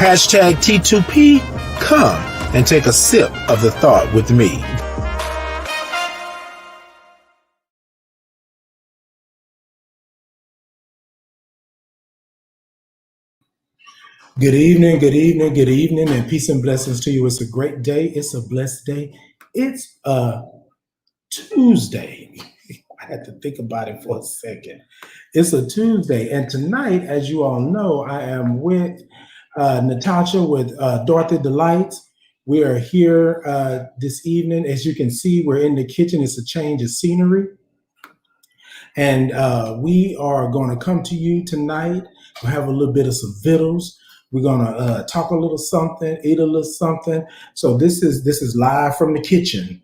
Hashtag T2P, come and take a sip of the thought with me. Good evening, good evening, good evening, and peace and blessings to you. It's a great day. It's a blessed day. It's a Tuesday. I had to think about it for a second. It's a Tuesday, and tonight, as you all know, I am with Natasha with Dorothy Delights. We are here this evening. As you can see, we're in the kitchen. It's a change of scenery. And we are going to come to you tonight. We'll have a little bit of some vittles. We're going to talk a little something, eat a little something. So this is live from the kitchen,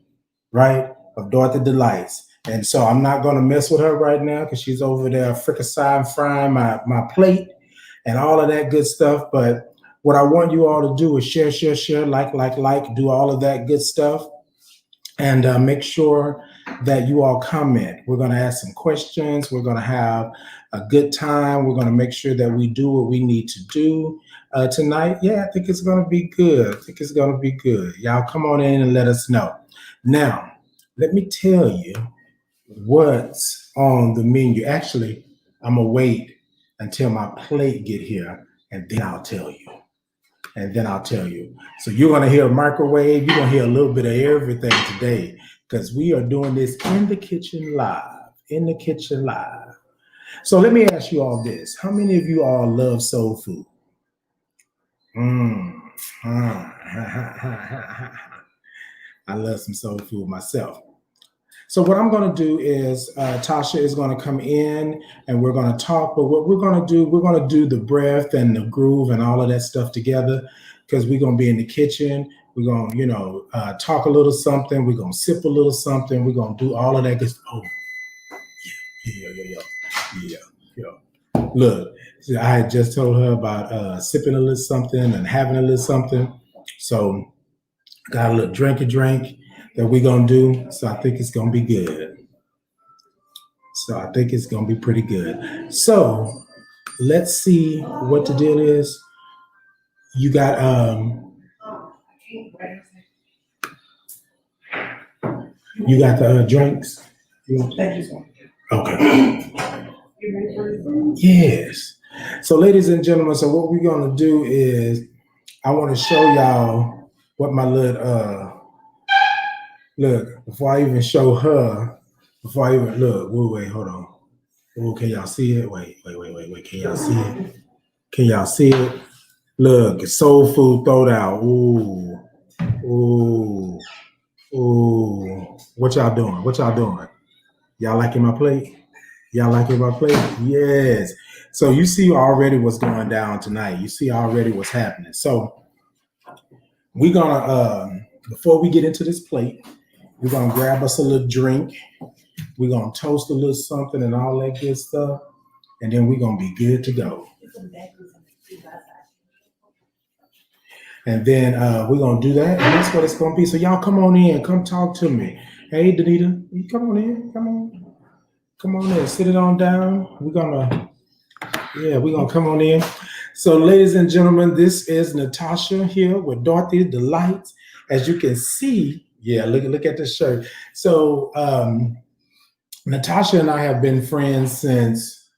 right, of Dorothy Delights. And so I'm not going to mess with her right now because she's over there fricasseing, frying my plate and all of that good stuff. But what I want you all to do is share, like, do all of that good stuff. And make sure that you all comment. We're going to ask some questions. We're going to have a good time. We're going to make sure that we do what we need to do tonight. Yeah, I think it's going to be good. I think it's going to be good. Y'all come on in and let us know. Now, let me tell you what's on the menu. Actually, I'm going to wait until my plate get here, and then I'll tell you. So you're going to hear a microwave. You're going to hear a little bit of everything today because we are doing this in the kitchen live. So let me ask you all this. How many of you all love soul food? I love some soul food myself. So what I'm going to do is Tasha is going to come in and we're going to talk. But what we're going to do the breath and the groove and all of that stuff together because we're going to be in the kitchen. We're going to, talk a little something. We're going to sip a little something. We're going to do all of that. Oh, yeah. Look, I had just told her about sipping a little something and having a little something. So got a little drink that we're going to do. So I think it's going to be good. So I think it's going to be pretty good. So let's see what the deal is. You got, the drinks? Okay. Yes. So ladies and gentlemen, so what we're going to do is I want to show y'all what my little, look, before I even show her, wait, hold on. Oh, can y'all see it? Wait. Can y'all see it? Can y'all see it? Look, soul food throwdown. Ooh. What y'all doing? Y'all liking my plate? Yes. So you see already what's going down tonight. You see already what's happening. So we're gonna, before we get into this plate, we're gonna grab us a little drink. We're gonna toast a little something and all that good stuff, and then we're gonna be good to go. And then we're gonna do that, and that's what it's gonna be. So y'all come on in, come talk to me. Hey, Danita, you come on in, come on in, sit it on down. We're gonna come on in. So, ladies and gentlemen, this is Natasha here with Dorothy Delights. As you can see, look at the shirt. So, Natasha and I have been friends since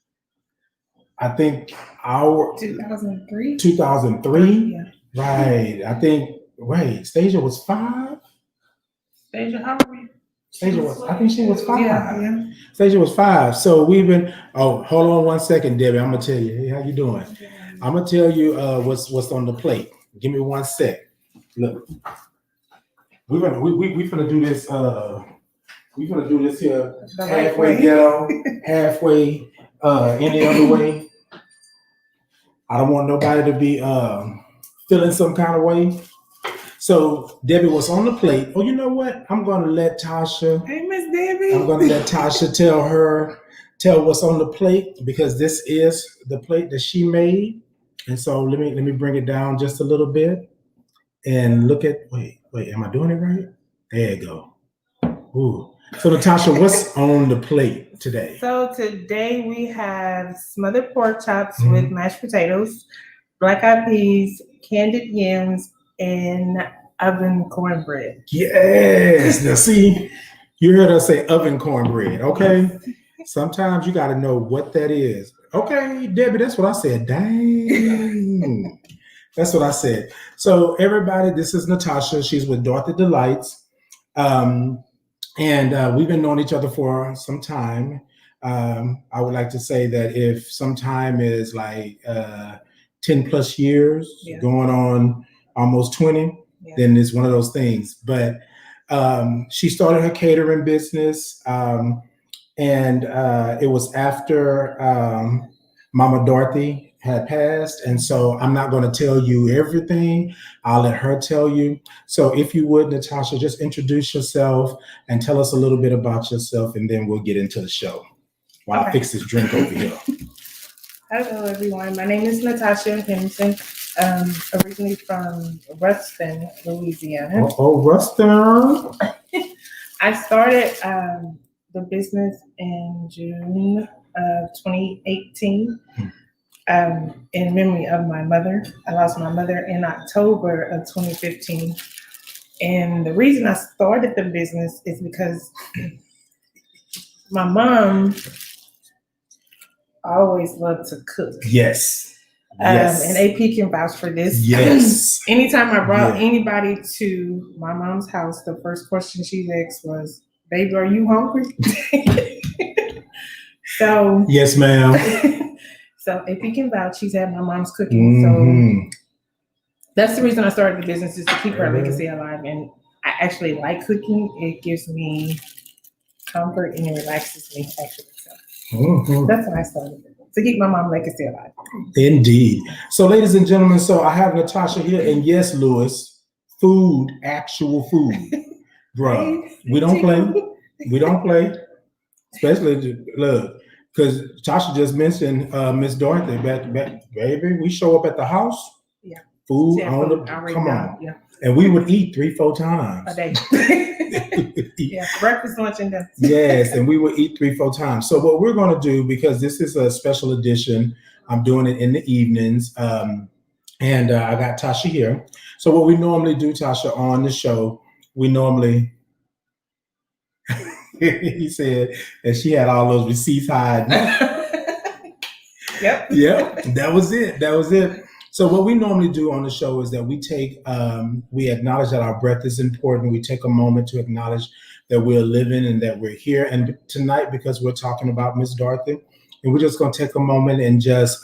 I think 2003. 2003, yeah. Right? I think. Wait, Stasia was 5. Stasia, how old were you? I think she was 5. Yeah. Stasia was 5. So we've been. Oh, hold on one second, Debbie. I'm gonna tell you. Hey, how you doing? I'm gonna tell you what's on the plate. Give me 1 sec. Look, we finna do this. We finna do this here halfway ghetto, halfway any other way. I don't want nobody to be feeling some kind of way. So Debbie, what's on the plate? Oh, you know what? I'm gonna let Tasha. Hey, Miss Debbie. I'm gonna let Tasha tell what's on the plate because this is the plate that she made. And so let me bring it down just a little bit and look at. Wait, am I doing it right? There you go. Ooh. So Natasha, what's on the plate today? So today we have smothered pork chops with mashed potatoes. black eyed peas, candied yams, and oven cornbread. Yes. Now see, you heard us say oven cornbread, okay? Sometimes you got to know what that is. Okay, Debbie, that's what I said. Dang. That's what I said. So everybody, this is Natasha. She's with Dorothy Delights. And we've been knowing each other for some time. I would like to say that if some time is like 10 plus years, going on almost 20, then it's one of those things. But she started her catering business, and it was after Mama Dorothy had passed. And so I'm not going to tell you everything. I'll let her tell you. So if you would, Natasha, just introduce yourself and tell us a little bit about yourself, and then we'll get into the show while I fix this drink over here. Hello, everyone. My name is Natasha Henderson, originally from Ruston, Louisiana. Oh, Ruston. I started the business in June of 2018 in memory of my mother. I lost my mother in October of 2015. And the reason I started the business is because my mom always loved to cook. Yes. And AP can vouch for this. Yes. Anytime I brought anybody to my mom's house, the first question she asked was, "Baby, are you hungry?" So yes, ma'am. So AP can vouch. She's had my mom's cooking. So that's the reason I started the business, is to keep her legacy alive. And I actually like cooking. It gives me comfort and it relaxes me, actually. So that's why I started it, to keep my mom's legacy alive. Indeed. So, ladies and gentlemen, so I have Natasha here, and yes, Lewis, food, actual food, bro. We don't play. We don't play. Especially, look, because Tasha just mentioned Miss Dorothy. Baby, we show up at the house. Yeah. Food on the come on. Yeah. And we would eat 3-4 times a day. Yeah, breakfast, lunch, and dinner. Yes, and we would eat 3-4 times. So what we're going to do, because this is a special edition, I'm doing it in the evenings, and I got Tasha here. So what we normally do, Tasha, on the show, we normally he said that she had all those receipts hiding. Yep. Yep, that was it. That was it. So what we normally do on the show is that we take, we acknowledge that our breath is important. We take a moment to acknowledge that we're living and that we're here. And tonight, because we're talking about Miss Dorothy, and we're just going to take a moment and just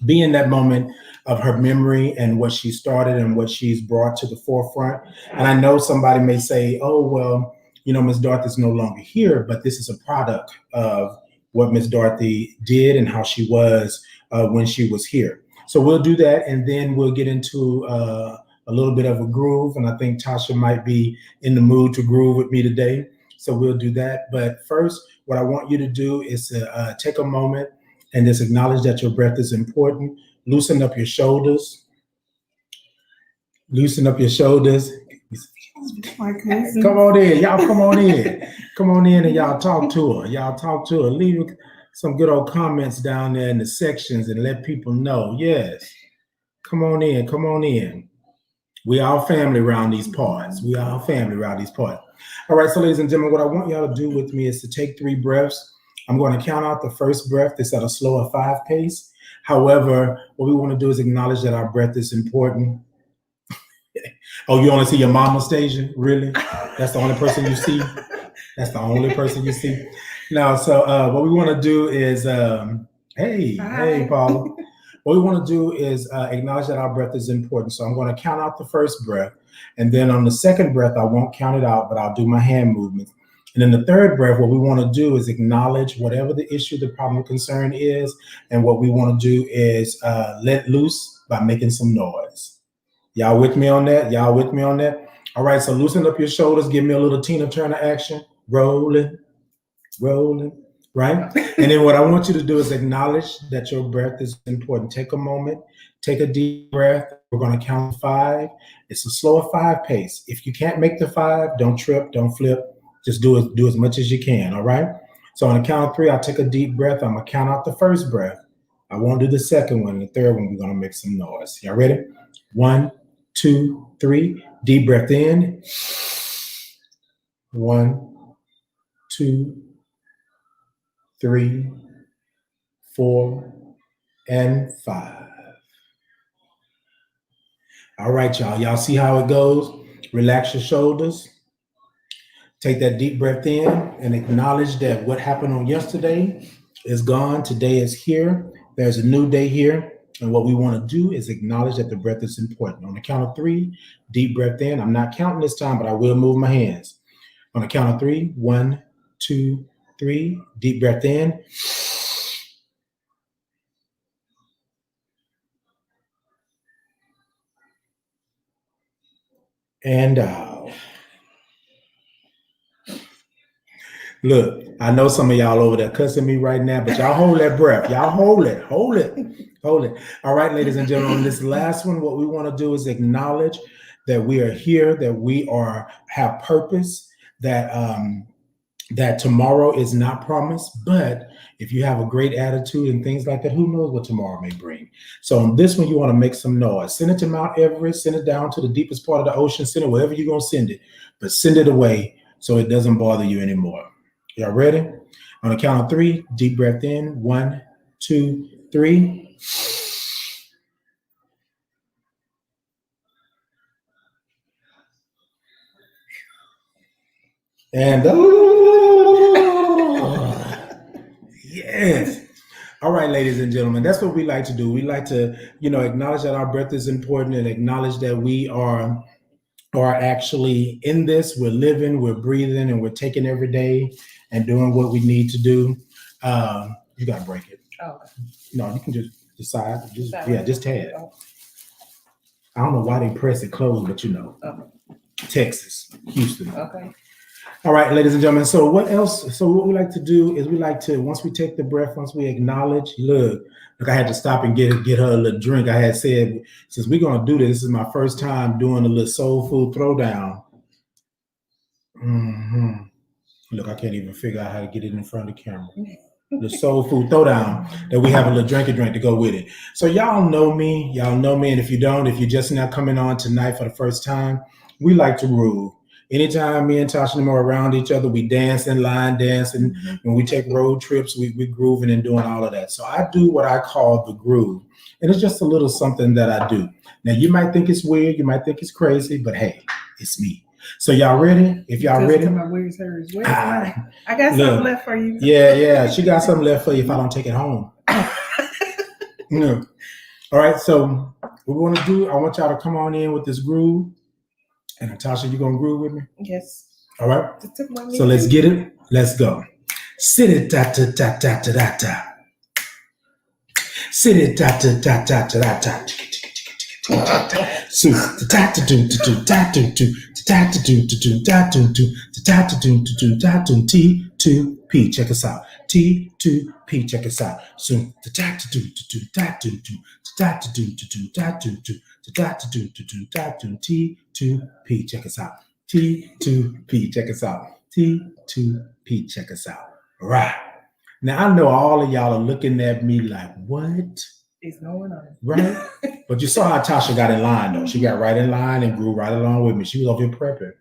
be in that moment of her memory and what she started and what she's brought to the forefront. And I know somebody may say, oh, well, you know, Miss Dorothy's no longer here, but this is a product of what Miss Dorothy did and how she was when she was here. So we'll do that, and then we'll get into a little bit of a groove, and I think Tasha might be in the mood to groove with me today. So we'll do that. But first, what I want you to do is to take a moment and just acknowledge that your breath is important. Loosen up your shoulders. Loosen up your shoulders. Come on in. Y'all come on in. Come on in and y'all talk to her. Y'all talk to her. Leave some good old comments down there in the sections and let people know. Yes. Come on in. Come on in. We all family around these parts. We all family around these parts. All right. So, ladies and gentlemen, what I want y'all to do with me is to take 3 breaths. I'm going to count out the first breath. It's at a slower 5 pace. However, what we want to do is acknowledge that our breath is important. Oh, you only see your mama, Stasia? Really? That's the only person you see? That's the only person you see? No, so what we want to do is, hey, Paula. What we want to do is acknowledge that our breath is important. So I'm going to count out the first breath. And then on the second breath, I won't count it out, but I'll do my hand movements. And then the third breath, what we want to do is acknowledge whatever the issue, the problem, or concern is. And what we want to do is let loose by making some noise. Y'all with me on that? Y'all with me on that? All right, so loosen up your shoulders. Give me a little Tina Turner action. Rolling, rolling, right? And then what I want you to do is acknowledge that your breath is important. Take a moment, take a deep breath. We're going to count 5. It's a slower 5 pace. If you can't make the 5, don't trip, don't flip. Just do as much as you can, all right? So on the count of 3, I'll take a deep breath. I'm going to count out the first breath. I won't do the second one. The third one, we're going to make some noise. Y'all ready? 1, 2, 3. Deep breath in. 1, 2, 3, 4, and 5. All right, y'all. Y'all see how it goes? Relax your shoulders. Take that deep breath in and acknowledge that what happened on yesterday is gone. Today is here. There's a new day here. And what we want to do is acknowledge that the breath is important. On the count of 3, deep breath in. I'm not counting this time, but I will move my hands. On the count of 3, 1, 2, 3, deep breath in. And out. Look, I know some of y'all over there cussing me right now, but y'all hold that breath. Y'all hold it. Hold it. All right, ladies and gentlemen, this last one, what we want to do is acknowledge that we are here, that we have purpose, that tomorrow is not promised, but if you have a great attitude and things like that, who knows what tomorrow may bring. So on this one, you want to make some noise. Send it to Mount Everest, send it down to the deepest part of the ocean, send it wherever you're going to send it, but send it away so it doesn't bother you anymore. Y'all ready? On the count of 3, deep breath in. 1, 2, 3. And yes. All right, ladies and gentlemen, that's what we like to do. We like to, acknowledge that our breath is important and acknowledge that we are actually in this. We're living, we're breathing, and we're taking every day and doing what we need to do. You got to break it. Oh. No, you can just decide. Just tad. I don't know why they press it closed, but Okay. Texas, Houston. Okay. All right, ladies and gentlemen. So what else? So what we like to do is we like to, once we take the breath, once we acknowledge, look, I had to stop and get her a little drink. I had said, since we're going to do this is my first time doing a little soul food throwdown. Mm-hmm. Look, I can't even figure out how to get it in front of the camera. The soul food throwdown that we have a little drink to go with it. So y'all know me. And if you don't, if you're just now coming on tonight for the first time, we like to groove. Anytime me and Tasha and them are around each other, we dancing, line dancing. Mm-hmm. When we take road trips, we grooving and doing all of that. So I do what I call the groove. And it's just a little something that I do. Now, you might think it's weird. You might think it's crazy, but hey, it's me. So y'all ready? If y'all ready. I got something left for you. Yeah. She got something left for you if I don't take it home. All right. So what we want to do, I want y'all to come on in with this groove. And Natasha, you gonna groove with me? Yes. All right. So let's get it. Let's go. Sit it da da da da da da. Sit it da da da da da da. So da da do do da do do da do do da do do da do do da do T2P. Check us out. T2P. Check us out. So da do do da do do da do do da do do da do do da do T2P. Check us out. T2P. Check us out. T2P. Check us out. All right. Now I know all of y'all are looking at me like, what is going on? Right? But you saw how Tasha got in line, though. She got right in line and grew right along with me. She was over here prepping.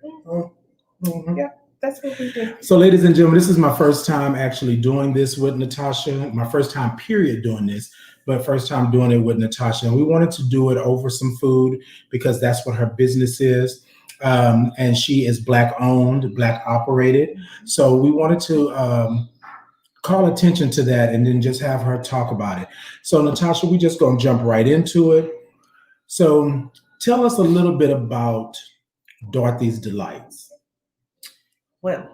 Mm-hmm. Yeah, that's what we do. So, ladies and gentlemen, this is my first time actually doing this with Natasha. My first time, period, doing this, but first time doing it with Natasha. And we wanted to do it over some food because that's what her business is. And she is Black owned, Black operated. So we wanted to call attention to that and then just have her talk about it. So Natasha, we just gonna jump right into it. So tell us a little bit about Dorothy's Delights. Well,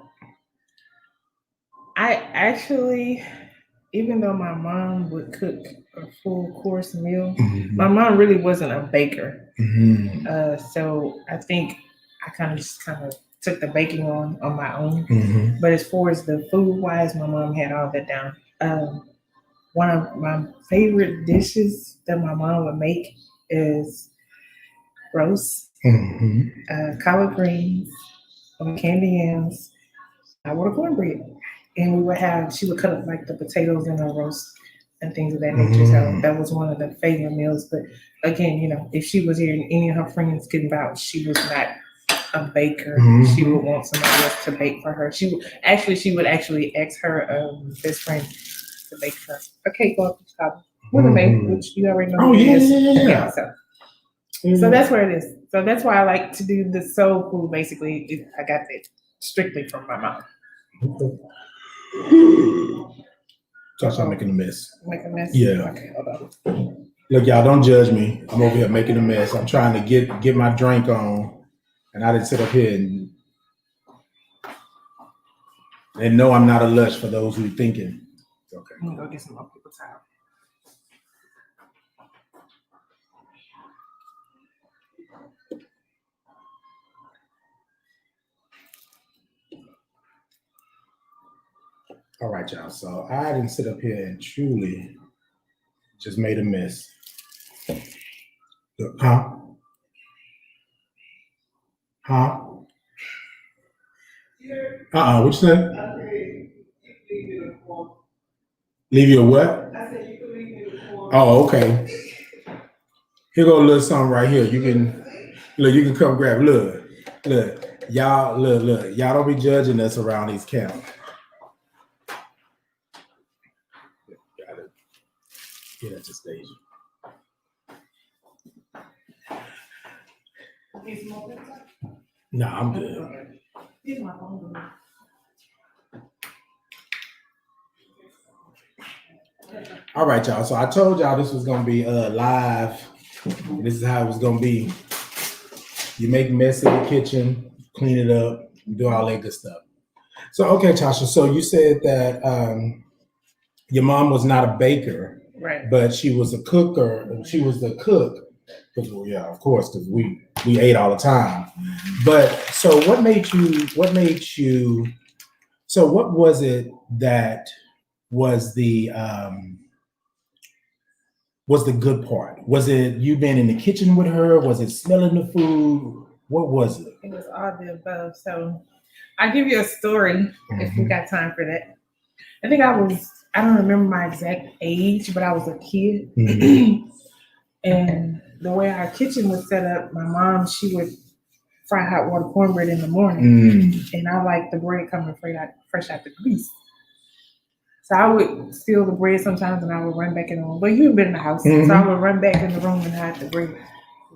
I actually, even though my mom would cook a full course meal, mm-hmm. my mom really wasn't a baker. Mm-hmm. So I think I kind of took the baking on my own. Mm-hmm. But as far as the food wise, my mom had all that down. One of my favorite dishes that my mom would make is roast, mm-hmm. Collard greens, candy yams, with a cornbread. And she would cut up like the potatoes in her roast and things of that nature. So that was one of the favorite meals. But again, if she was here and any of her friends could vouch, she was not a baker. She would want somebody else to bake for her. She would actually ask her best friend to bake for her a cake off the top with a maid, which you already know. Oh yeah. So that's where it is. So that's why I like to do the soul food. Basically, I got that strictly from my mom. Josh, I'm making a mess. Make a mess? Yeah. Okay, hold on. Look, y'all, don't judge me. I'm over here making a mess. I'm trying to get my drink on, and I didn't sit up here and no, I'm not a lush for those who are thinking. Okay. I'm gonna go get some more paper towel. All right, y'all. So I didn't sit up here and truly just made a mess. Huh? What you said? Leave you a what? I said you can leave me a form. Oh, okay. Here go a little something right here. You can come grab. Look, y'all, look. Y'all don't be judging us around these camps. Got it. Yeah, that's just stage. Nah, I'm good. Here's my phone. All right, y'all. So I told y'all this was gonna be live. This is how it was gonna be. You make mess in the kitchen, clean it up, do all that good stuff. So okay, Tasha. So you said that your mom was not a baker, right? But she was a cooker. She was the cook. Because of course, because we ate all the time. But so what made you? So what was it that was the good part? Was it you being in the kitchen with her? Was it smelling the food? What was it? It was all the above. So I'll give you a story if we got time for that. I think I don't remember my exact age, but I was a kid. And the way our kitchen was set up, my mom, she would fry hot water cornbread in the morning. And I like the bread coming fresh out the grease. So I would steal the bread sometimes and I would run back in the room. But you've been in the house. So I would run back in the room and hide the bread,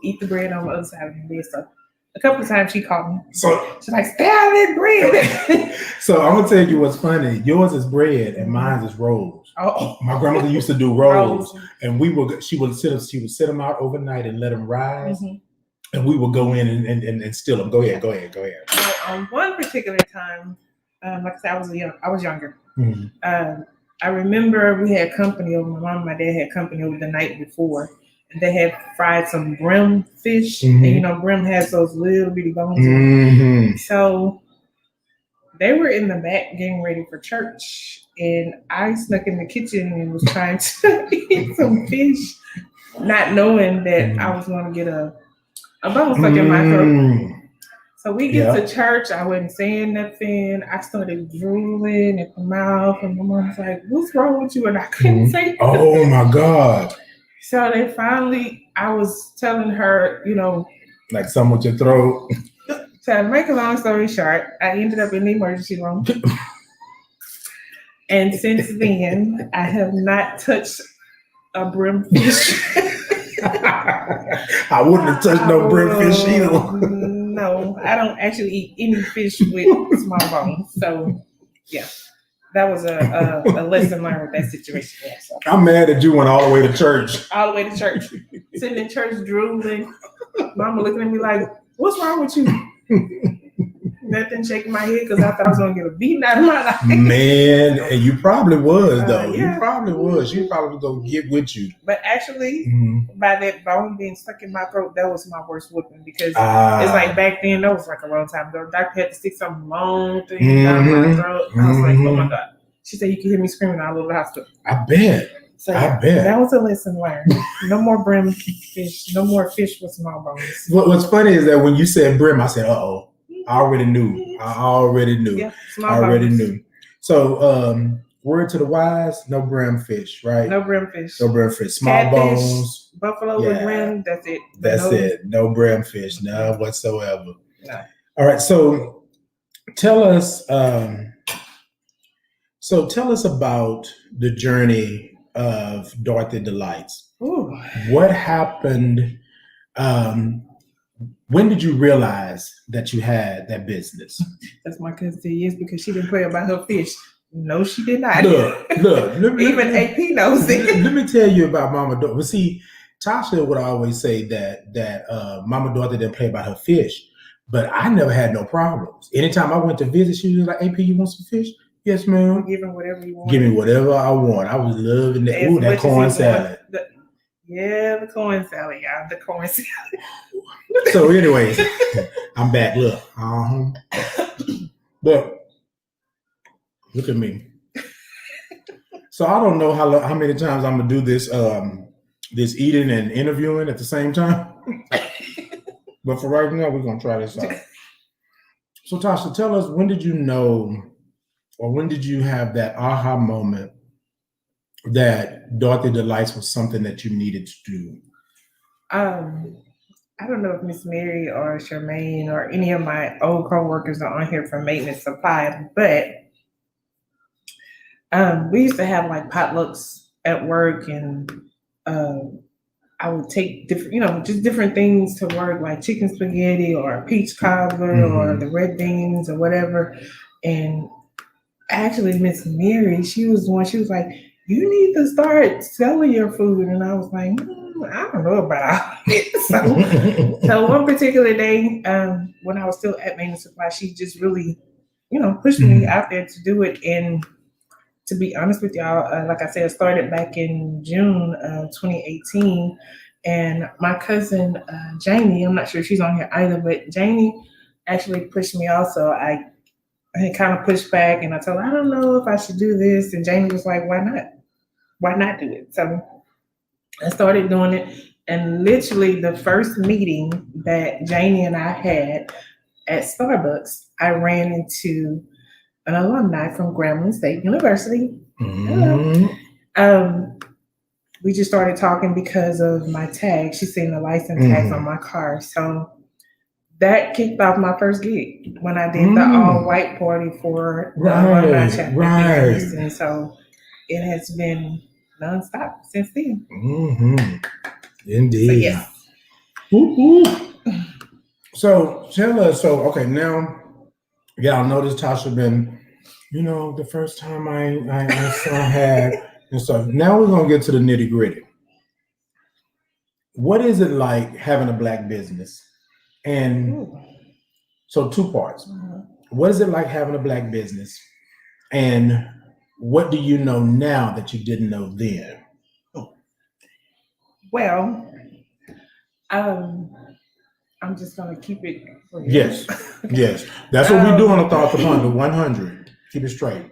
eat the bread on the other side of the bed. So a couple of times she called me. So she's like, stay out of that bread. So I'm gonna tell you what's funny. Yours is bread and mine is rolls. Oh, my grandmother used to do rolls, and she would sit them out overnight and let them rise, and we would go in and steal them. Go ahead. So on one particular time, like I said, I was younger. I remember we had company over. My mom and my dad had company over the night before. They had fried some brim fish, and brim has those little bitty bones. So they were in the back getting ready for church, and I snuck in the kitchen and was trying to eat some fish, not knowing that I was going to get a bone stuck in my throat. So we get to church. I wasn't saying nothing. I started drooling at the mouth, and my mom's like, "What's wrong with you?" And I couldn't say anything. Oh my God. So they finally, I was telling her, like something with your throat. So to make a long story short, I ended up in the emergency room. And since then, I have not touched a brim fish. I wouldn't have touched no brim fish either. No, I don't actually eat any fish with small bones. So, yeah. That was a lesson learned with that situation. Yeah, so. I'm mad that you went all the way to church. All the way to church. Sitting in church drooling. Mama looking at me like, what's wrong with you? Nothing, shaking my head because I thought I was going to get a beating out of my life. Man, and you probably was, though. Yeah. You probably was. She probably was going to get with you. But actually, by that bone being stuck in my throat, that was my worst whooping because it's like back then, that was like a long time ago. The doctor had to stick some long thing down my throat. I was like, oh my God. She said, you can hear me screaming all over the hospital. I bet. So I bet. That was a lesson learned. No more brim fish. No more fish with small bones. What's funny is that when you said brim, I said, uh-oh. I already knew. Yeah, I already knew. So word to the wise, no brim fish, right? No brim fish. No brim fish. Small Catfish, bones. buffalo with brim, that's it. But That's it. No brim fish, none whatsoever. No. All right. So tell us about the journey of Dorothy Delights. Ooh. What happened? When did you realize that you had that business? That's my cousin said yes, because she didn't play about her fish. No, she did not. Look. Even AP knows it. Let me tell you about Mama Dorothy. But see, Tasha would always say that Mama Dorothy didn't play about her fish, but I never had no problems. Anytime I went to visit, she was like, "AP, you want some fish?" "Yes, ma'am." Give him whatever you want. Give me whatever I want. I was loving that. Ooh, that corn salad. The corn salad, y'all. The corn salad. So, anyways, I'm back. Look, but look at me. So I don't know how many times I'm gonna do this this eating and interviewing at the same time. But for right now, we're gonna try this out. So Tasha, tell us, when did you know, or when did you have that aha moment that Dorothy Delights was something that you needed to do? I don't know if Miss Mary or Charmaine or any of my old co-workers are on here for maintenance supply, but we used to have like potlucks at work, and I would take different, just different things to work, like chicken spaghetti or peach cobbler or the red beans or whatever. And actually, Miss Mary, she was the one. She was like, "You need to start selling your food," and I was like, I don't know about it. So one particular day, when I was still at maintenance supply, she just really, pushed me out there to do it. And to be honest with y'all, like I said, I started back in June of 2018. And my cousin, Jamie, I'm not sure if she's on here either, but Jamie actually pushed me also. I had kind of pushed back, and I told her, I don't know if I should do this. And Jamie was like, why not? Why not do it? So I started doing it. And literally the first meeting that Jamie and I had at Starbucks, I ran into an alumni from Grambling State University. We just started talking because of my tag. She's seen the license tags on my car. So that kicked off my first gig when I did the all-white party for the alumni chapter in Houston. So it has been nonstop since then. Indeed. So tell us. So okay, now y'all notice Tasha been, the first time I had and stuff. Now we're gonna get to the nitty gritty. What is it like having a Black business? And so 2 parts. What is it like having a Black business? And what do you know now that you didn't know then? Well, I'm just gonna keep it for you. Yes. That's what we do on the Thought Upon the 100. Keep it straight.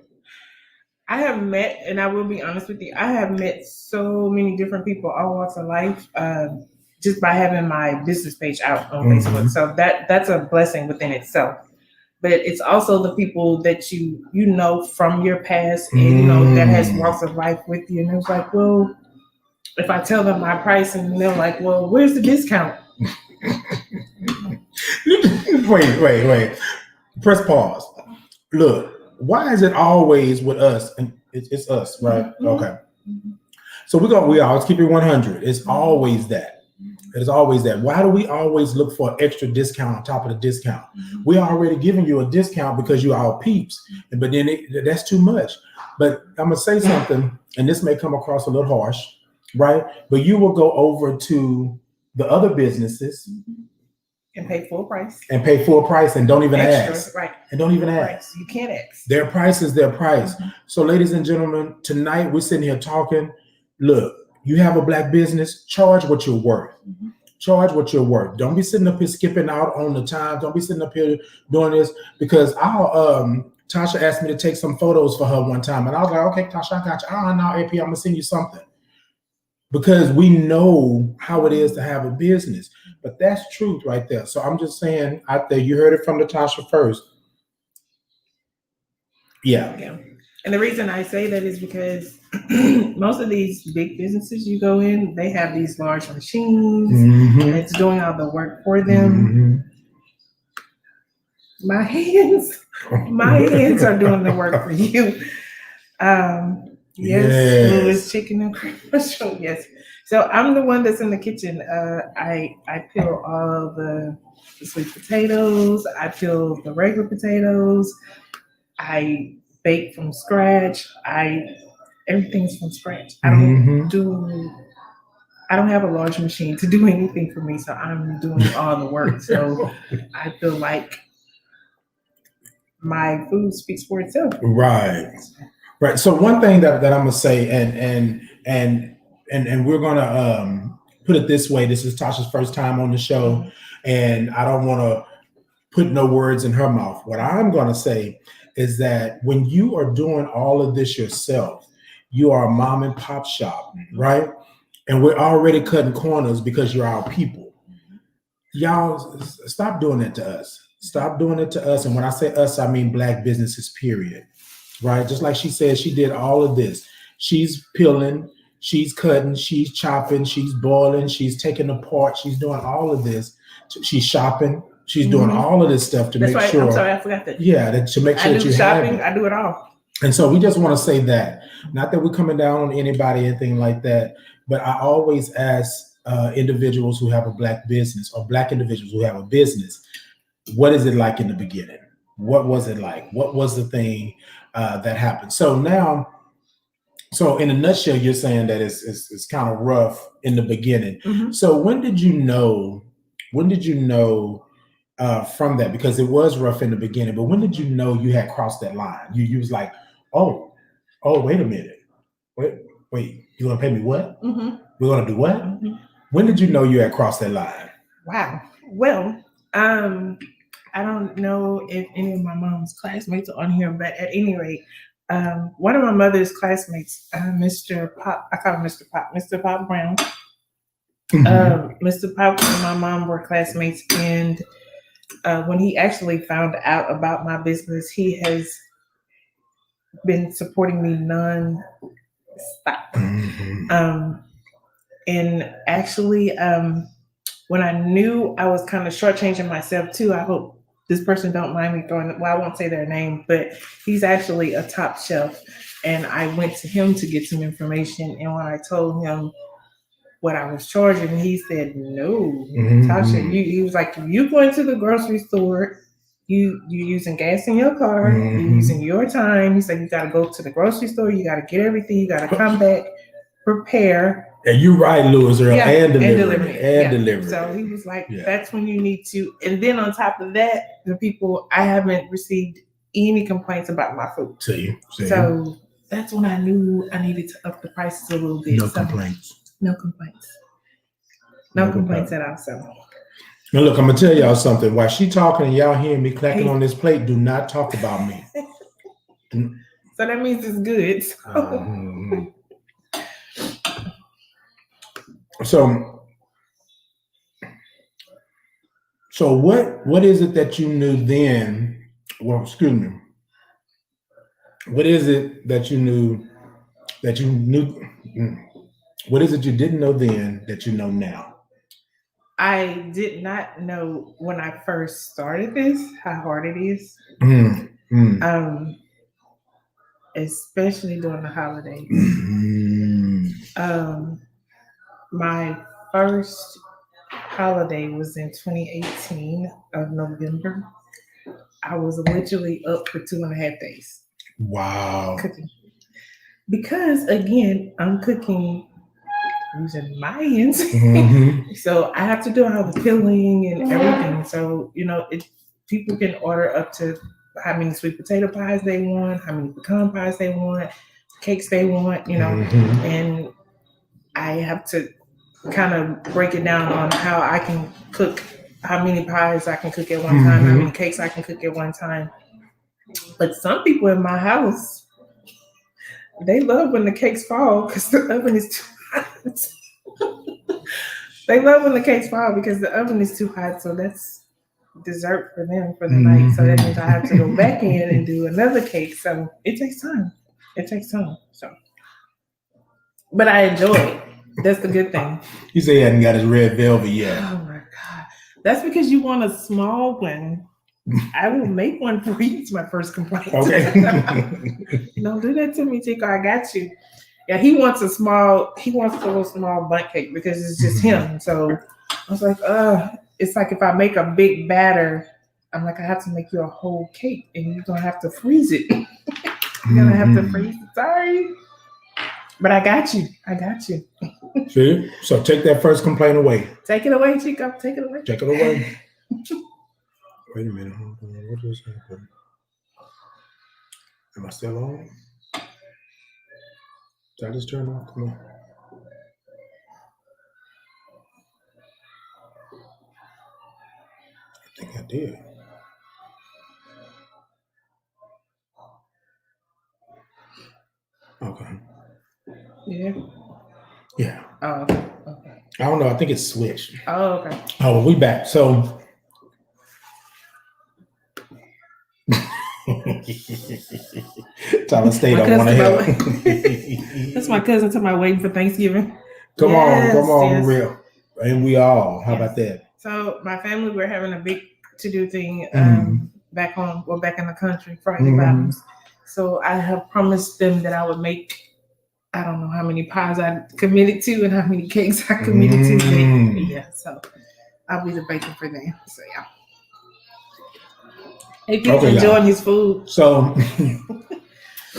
I have met, and I will be honest with you, I have met so many different people, all walks of life, just by having my business page out on Facebook. So that's a blessing within itself. But it's also the people that you know from your past, and that has walks of life with you. And it was like, well, if I tell them my price, and they're like, well, where's the discount? Wait. Press pause. Look, why is it always with us? And it's us, right? Okay. So we always keep it 100. It's always that. It's always that. Why do we always look for an extra discount on top of the discount? We already giving you a discount because you're our peeps, but then that's too much. But I'm gonna say something, and this may come across a little harsh, right? But you will go over to the other businesses and pay full price. And don't even ask. Right. And don't even ask. You can't ask. Their price is their price. So, ladies and gentlemen, tonight we're sitting here talking. Look, you have a Black business, charge what you're worth. Charge what you're worth. Don't be sitting up here skipping out on the time. Don't be sitting up here doing this, because Tasha asked me to take some photos for her one time. And I was like, okay, Tasha, I got you. Now, AP, I'm going to send you something. Because we know how it is to have a business. But that's truth right there. So I'm just saying out there, you heard it from Natasha first. Yeah. And the reason I say that is because most of these big businesses you go in, they have these large machines. Mm-hmm. It's doing all the work for them. Mm-hmm. My hands, my hands are doing the work for you. Yes, Louis chicken and commercial. Yes. So I'm the one that's in the kitchen. I peel all the sweet potatoes. I peel the regular potatoes. I bake from scratch. Everything's from scratch. I don't have a large machine to do anything for me, so I'm doing all the work. So I feel like my food speaks for itself. Right. Right. So one thing that I'm gonna say, and we're gonna put it this way. This is Tasha's first time on the show, and I don't want to put no words in her mouth. What I'm gonna say is that when you are doing all of this yourself, you are a mom and pop shop, right? And we're already cutting corners because you're our people. Y'all stop doing it to us. Stop doing it to us. And when I say us, I mean Black businesses, period. Right? Just like she said, she did all of this. She's peeling, she's cutting, she's chopping, she's boiling, she's taking apart, she's doing all of this. She's shopping, she's doing all of this stuff to make sure. I'm sorry, I forgot that. Yeah, to make sure that you shopping, have it. I do it all. And so we just want to say that. Not that we're coming down on anybody, anything like that, but I always ask individuals who have a Black business or Black individuals who have a business, what is it like in the beginning? What was it like? What was the thing that happened? So now, so in a nutshell, you're saying that it's kind of rough in the beginning. Mm-hmm. So when did you know? When did you know from that? Because it was rough in the beginning, but when did you know you had crossed that line? You was like, oh, wait a minute, wait, you're gonna pay me what? Mm-hmm. We're gonna do what? Mm-hmm. When did you know you had crossed that line? Wow. Well, I don't know if any of my mom's classmates are on here, but at any rate, one of my mother's classmates, Mr. Pop, I call him Mr. Pop Brown. Mr. Pop and my mom were classmates, and when he actually found out about my business, he has been supporting me non-stop. And actually, when I knew I was kind of shortchanging myself too, I hope this person don't mind me throwing, well, I won't say their name, but he's actually a top shelf. And I went to him to get some information. And when I told him what I was charging, he said, no, Tasha, he was like, you going to the grocery store, you using gas in your car, you're using your time. He said, you got to go to the grocery store, you got to get everything, you got to come back, prepare. And you right, Louis, Earl, and delivery. So he was like, that's when you need to. And then on top of that, the people, I haven't received any complaints about my food. See. So that's when I knew I needed to up the prices a little bit. No complaints. No complaints. No complaints at all. So. Now look, I'm gonna tell y'all something. While she talking and y'all hearing me clacking on this plate, do not talk about me. So that means it's good. So what is it that you knew then? Well, excuse me. What is it that you knew? What is it you didn't know then that you know now? I did not know when I first started this how hard it is. Especially during the holidays. My first holiday was in 2018 of November. I was literally up for 2.5 days. Wow. Cooking. Because again, I'm cooking using my hands. So I have to do all the peeling and everything. So, people can order up to how many sweet potato pies they want, how many pecan pies they want, cakes they want, and I have to kind of break it down on how I can cook, how many pies I can cook at one time, how many cakes I can cook at one time. But some people in my house, they love when the cakes fall because the oven is too hot. They love when the cakes fall because the oven is too hot. So that's dessert for them for the night. So that means I have to go back in and do another cake. So it takes time. It takes time. So, but I enjoy it. That's the good thing. You say he hadn't got his red velvet yet. Oh my God. That's because you want a small one. I will make one for you. It's my first complaint. Okay. Don't do that to me, Chico. I got you. Yeah, he wants a little small bundt cake because it's just him. So I was like, it's like if I make a big batter, I'm like, I have to make you a whole cake and you're gonna have to freeze it. You're gonna have to freeze it. Sorry. But I got you. See? So take that first complaint away. Take it away, Chico. Take it away. Take it away. Wait a minute. What just happened? Am I still on? Did I just turn off? Come on. I think I did. Okay. Yeah. Yeah. Oh, okay. I don't know. I think it's switched. Oh, okay. Oh, we back. So Tyler stayed on one of him. That's my cousin to my waiting for Thanksgiving. Come on, yes. real. And we all. How about that? So my family, we're having a big to-do thing back home. We're back in the country, Friday Bottoms. So I have promised them that I would make, I don't know how many pies I committed to and how many cakes I committed to. Yeah, so I'll be the baker for them. So yeah. Hey, people enjoying his food. So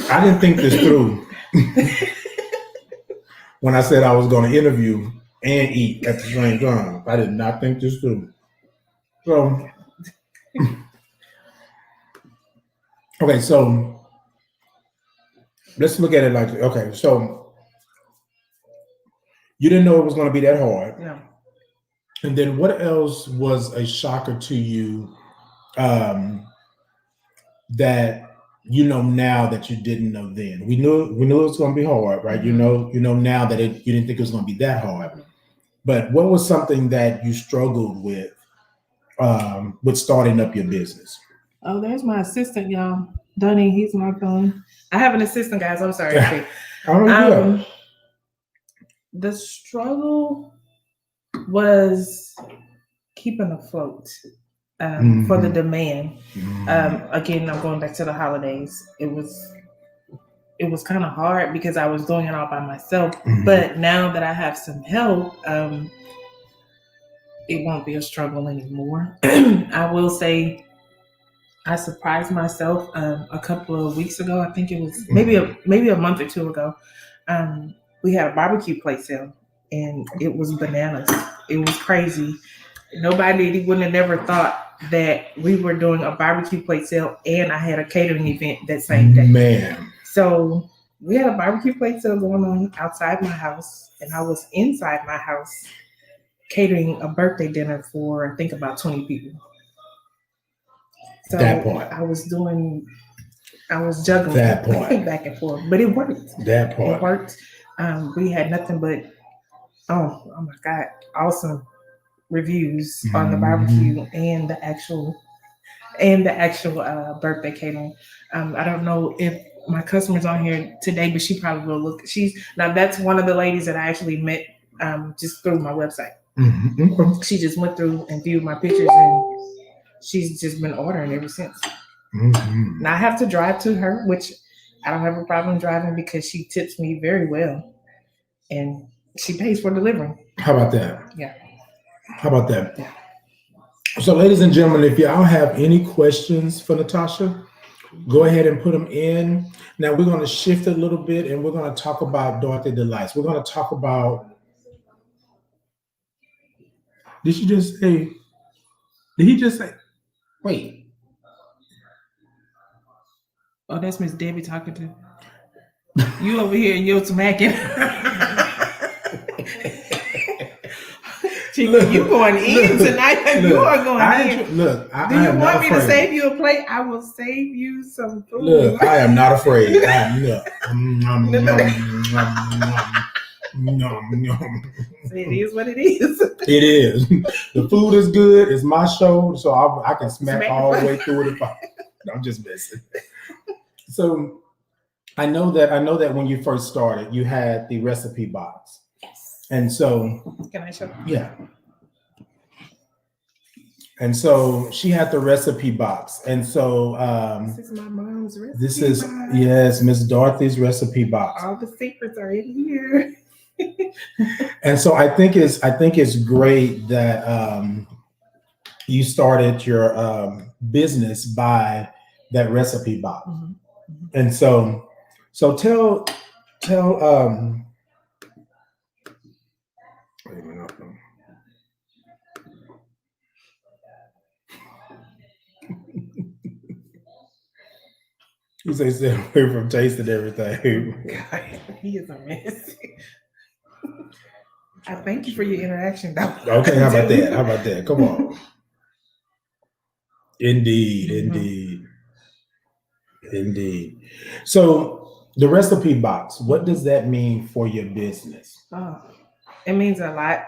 I didn't think this through when I said I was going to interview and eat at the same time. I did not think this through. So, okay, so let's look at it like, okay, so you didn't know it was going to be that hard. No. And then what else was a shocker to you that you know now that you didn't know then? We knew it was going to be hard, right? You know now that you didn't think it was going to be that hard. But what was something that you struggled with starting up your business? Oh, there's my assistant, y'all. Dunny, he's my phone. I have an assistant, guys. I'm sorry. The struggle was keeping afloat for the demand. Again, I'm going back to the holidays. It was kind of hard because I was doing it all by myself. But now that I have some help, it won't be a struggle anymore. I will say I surprised myself a couple of weeks ago. I think it was maybe a month or two ago. We had a barbecue plate sale and it was bananas. It was crazy. Nobody wouldn't have never thought that we were doing a barbecue plate sale and I had a catering event that same day. Man. So we had a barbecue plate sale going on outside my house and I was inside my house catering a birthday dinner for I think about 20 people. So that part. I was juggling that part back and forth, but it worked. That part. It worked. We had nothing but oh my God, awesome reviews on the barbecue and the actual birthday catering. I don't know if my customer's on here today, but she probably will look. That's one of the ladies that I actually met just through my website. She just went through and viewed my pictures and she's just been ordering ever since. Now I have to drive to her, which I don't have a problem driving because she tips me very well and she pays for delivering. How about that? Yeah. How about that? Yeah. So ladies and gentlemen, if y'all have any questions for Natasha, go ahead and put them in. Now we're going to shift a little bit and we're going to talk about Dorothy Delights. We're going to talk about, did he just say, wait. Oh, that's Miss Debbie talking to you over here and you're smacking. You going in tonight? You are going in. Look, do you want me to save you a plate? I will save you some food. Look, I am not afraid. It is what it is. It is. The food is good. It's my show, so I can smack all the way through it. I'm just messing. So I know that when you first started, you had the recipe box. Yes. And so, Can I show you? yeah. And so she had the recipe box. And so This is my mom's recipe this is box. yes, Miss Dorothy's recipe box. All the secrets are in here. And so I think it's great that you started your business by that recipe box. Mhm. And so tell wait a minute. You say stay away from tasting everything. God, he is a mess. I thank you for your interaction, though. Okay, how about that? How about that? Come on. Indeed, Mhm. indeed, indeed. So the recipe box, what does that mean for your business? Oh, it means a lot.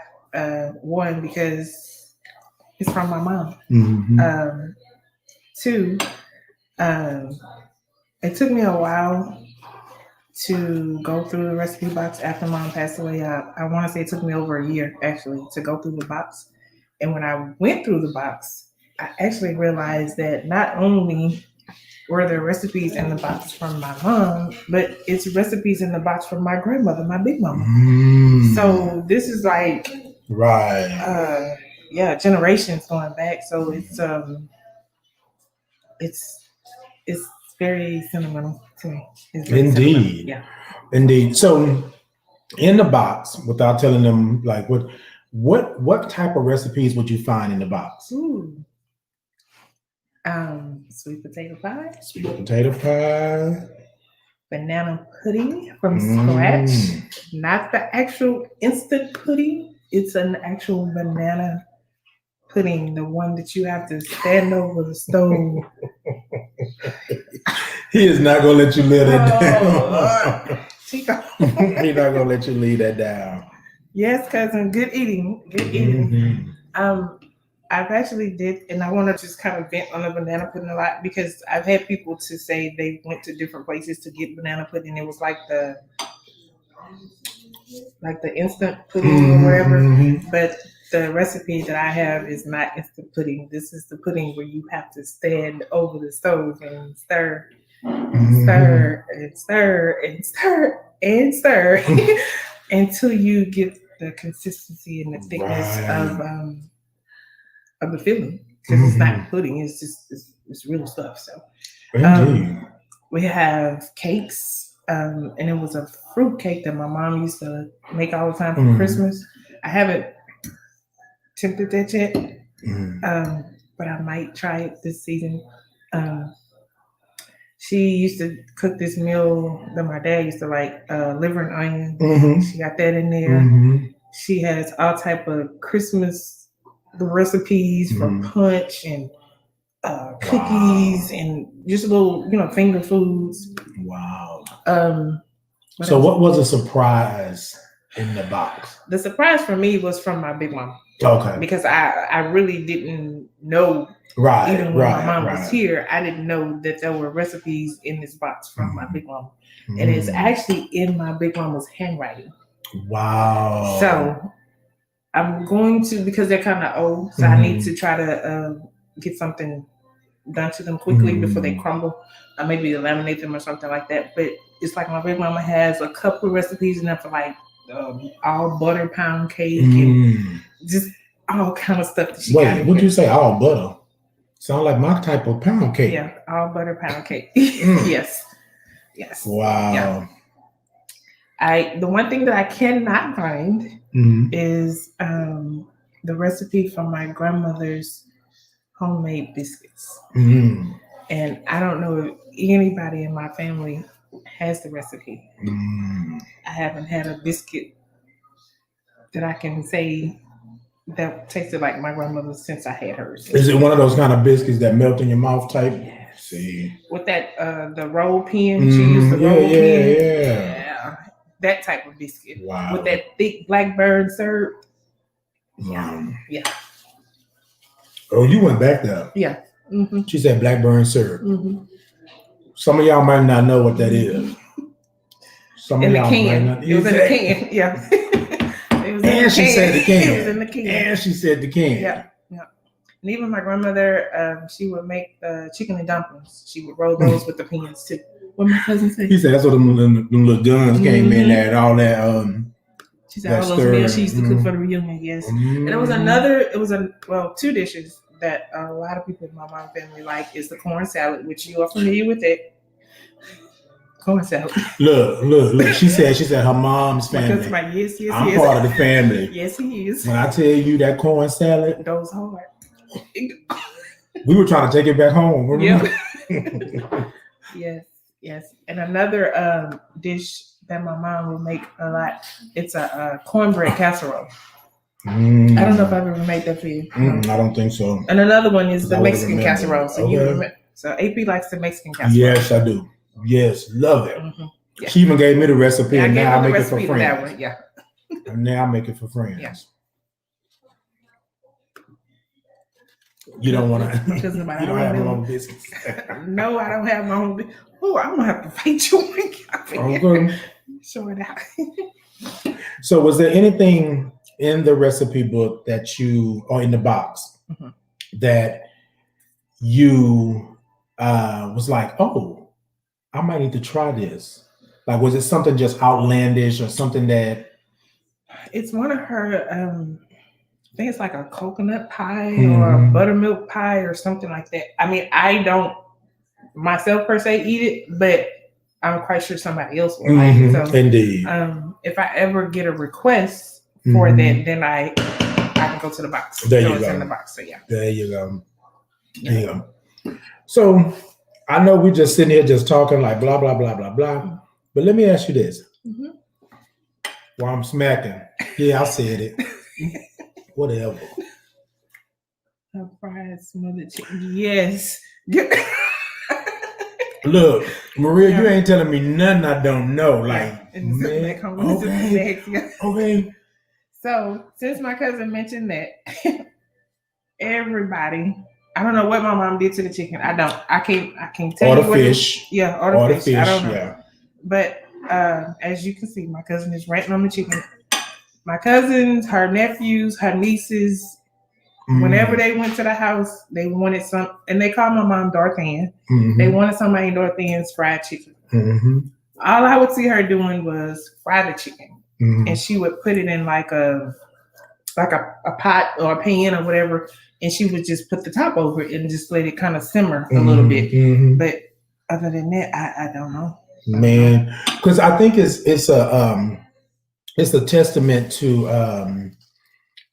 One, because it's from my mom. Mhm. Two, it took me a while to go through the recipe box after mom passed away. I want to say it took me over a year actually to go through the box. And when I went through the box, I actually realized that not only were there recipes in the box from my mom, but it's recipes in the box from my grandmother, my big mama. So this is like right. generations going back. So it's very sentimental to me. It's very sentimental. Indeed. Yeah. Indeed. So in the box, without telling them like what type of recipes would you find in the box? Ooh. Sweet potato pie, Sweet potato pie, banana pudding from scratch, not the actual instant pudding. It's an actual banana pudding, the one that you have to stand over the stove. He is not gonna let you live that down. Chico. He's not gonna let you leave that down. Yes, cousin. Good eating. Good eating. I've actually did, and I want to just kind of vent on the banana pudding a lot because I've had people to say they went to different places to get banana pudding. It was like the instant pudding or whatever. But the recipe that I have is not instant pudding. This is the pudding where you have to stand over the stove and stir, stir, and stir, and stir, and stir until you get the consistency and the thickness of the filling. Because it's not pudding; it's just it's real stuff. So we have cakes. And it was a fruit cake that my mom used to make all the time for Christmas. I haven't attempted that yet, but I might try it this season. She used to cook this meal that my dad used to like, liver and onion. She got that in there. She has all type of Christmas recipes for punch and cookies and just little, finger foods. Wow. So what was a surprise in the box? The surprise for me was from my big mom. Okay. Because I really didn't know. Right. Even when my mom was here, I didn't know that there were recipes in this box from my big mom. And it's actually in my big mama's handwriting. Wow. So I'm going to, because they're kind of old, so I need to try to get something done to them quickly before they crumble. Maybe laminate them or something like that. But it's like my big mama has a couple of recipes in there for like all butter pound cake and just all kind of stuff that she got. Wait, what'd you say? All butter? Sound like my type of pound cake. Yeah, all butter pound cake. Yes. Wow. Yeah. The one thing that I cannot find is the recipe from my grandmother's homemade biscuits. And I don't know if anybody in my family has the recipe. I haven't had a biscuit that I can say that tasted like my grandmother's since I had hers. Is it one of those kind of biscuits that melt in your mouth type? Yes. See. With that the roll pin, she used the roll pin. Yeah. That type of biscuit. Wow. With that thick blackbird syrup. Wow. Yeah. Oh, you went back there. Yeah. She said blackburn syrup. Some of y'all might not know what that is. Some in of the y'all might can. not. It was in the can. Yeah. It was in And the she can. said the can. It was in the can. And she said the can. Yeah. Yeah. And even my grandmother, she would make chicken and dumplings. She would roll those with the pans too. What my cousin said. He said that's what them little guns came in there and all that. She said all those meals she used to cook for the reunion. Yes. And it was two dishes that a lot of people in my mom's family like is the corn salad, which you are familiar with it. Corn salad. Look. She said her mom's family. Yes, I'm part of the family. Yes, he is. When I tell you that corn salad, those hard. We were trying to take it back home. Remember? Yep. Yes. And another dish that my mom will make a lot. It's a cornbread casserole. I don't know if I've ever made that for you. I don't think so. And another one is the Mexican casserole. So so AP likes the Mexican casserole. Yes, I do. Yes, love it. Mm-hmm. Yeah. She even gave me the recipe, and now I make it for friends. That one, yeah. And now I make it for friends. Yeah. You don't want to. You don't have your own business. No, I don't have my own business. Oh, I'm gonna have to fight you. Okay. Show it out. So, was there anything in the recipe book that you, or in the box, that you was like, oh, I might need to try this? Like, was it something just outlandish or something that? It's one of her. I think it's like a coconut pie or a buttermilk pie or something like that. I mean, I don't myself per se eat it, but I'm quite sure somebody else will like it. So, indeed. If I ever get a request for that, then I can go to the box. There you go. It's in the box. So yeah. There you go. There you go. So I know we're just sitting here just talking like blah blah blah blah blah. But let me ask you this. While I'm smacking, yeah, I said it. Whatever. A fried smothered chicken. Yes. Look, Maria, you ain't telling me nothing I don't know. Like, man, okay. So, since my cousin mentioned that, everybody, I don't know what my mom did to the chicken. I can't tell you what fish. Or the fish. I don't know. Yeah. But as you can see, my cousin is ranting on the chicken. My cousins, her nephews, her nieces, whenever they went to the house, they wanted some, and they called my mom Dorothy. They wanted somebody in Dorothy's fried chicken. All I would see her doing was fry the chicken, and she would put it in like a pot or a pan or whatever, and she would just put the top over it and just let it kind of simmer a little bit. But other than that, I don't know. Man, because I think it's a testament to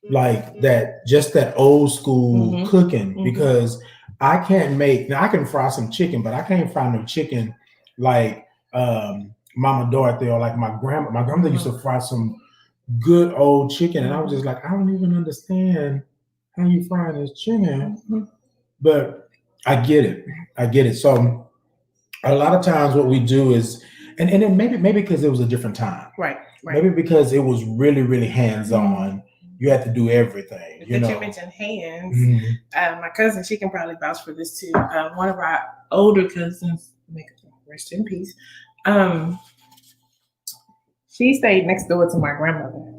like that, just that old school cooking, because I can fry some chicken, but I can't fry no chicken like Mama Dorothy or like my grandma. My grandmother used to fry some good old chicken, and I was just like, I don't even understand how you fry this chicken, but I get it. So a lot of times what we do is, and then maybe because it was a different time, right. Maybe because it was really, really hands-on. You had to do everything. You mentioned hands. My cousin, she can probably vouch for this too. One of our older cousins, rest in peace. She stayed next door to my grandmother,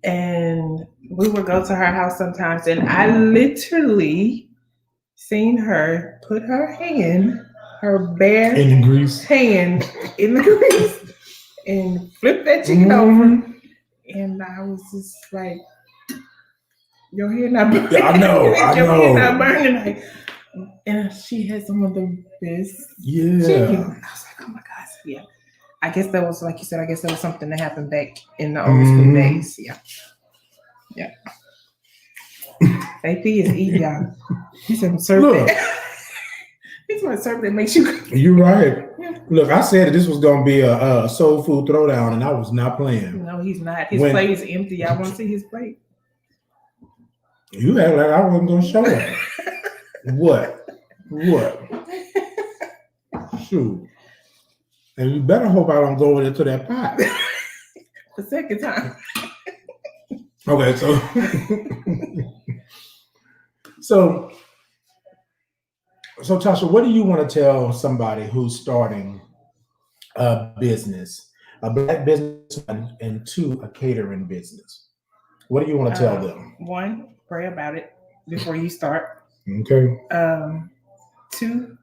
and we would go to her house sometimes. And I literally seen her put her bare in the grease hand in the grease. And flip that chicken over, and I was just like, "Your hair not burning." Yeah, I know. Your hair not burning. Like, and she had some of the best chicken. I was like, "Oh my gosh, yeah." I guess that was, like you said. I guess that was something that happened back in the old school days. Yeah. AP is eating, y'all. He said, "Serve that." He's going to serve that makes you. You're right. Look, I said this was going to be a soul food throwdown, and I was not playing. No, he's not. His plate is empty. I want to see his plate. You act like I wasn't going to show it. What? Shoot. And you better hope I don't go into that pot. The second time. Okay, So Tasha, what do you want to tell somebody who's starting a business? a black business, and 2, a catering business. What do you want to tell them? 1, pray about it before you start. Okay. 2,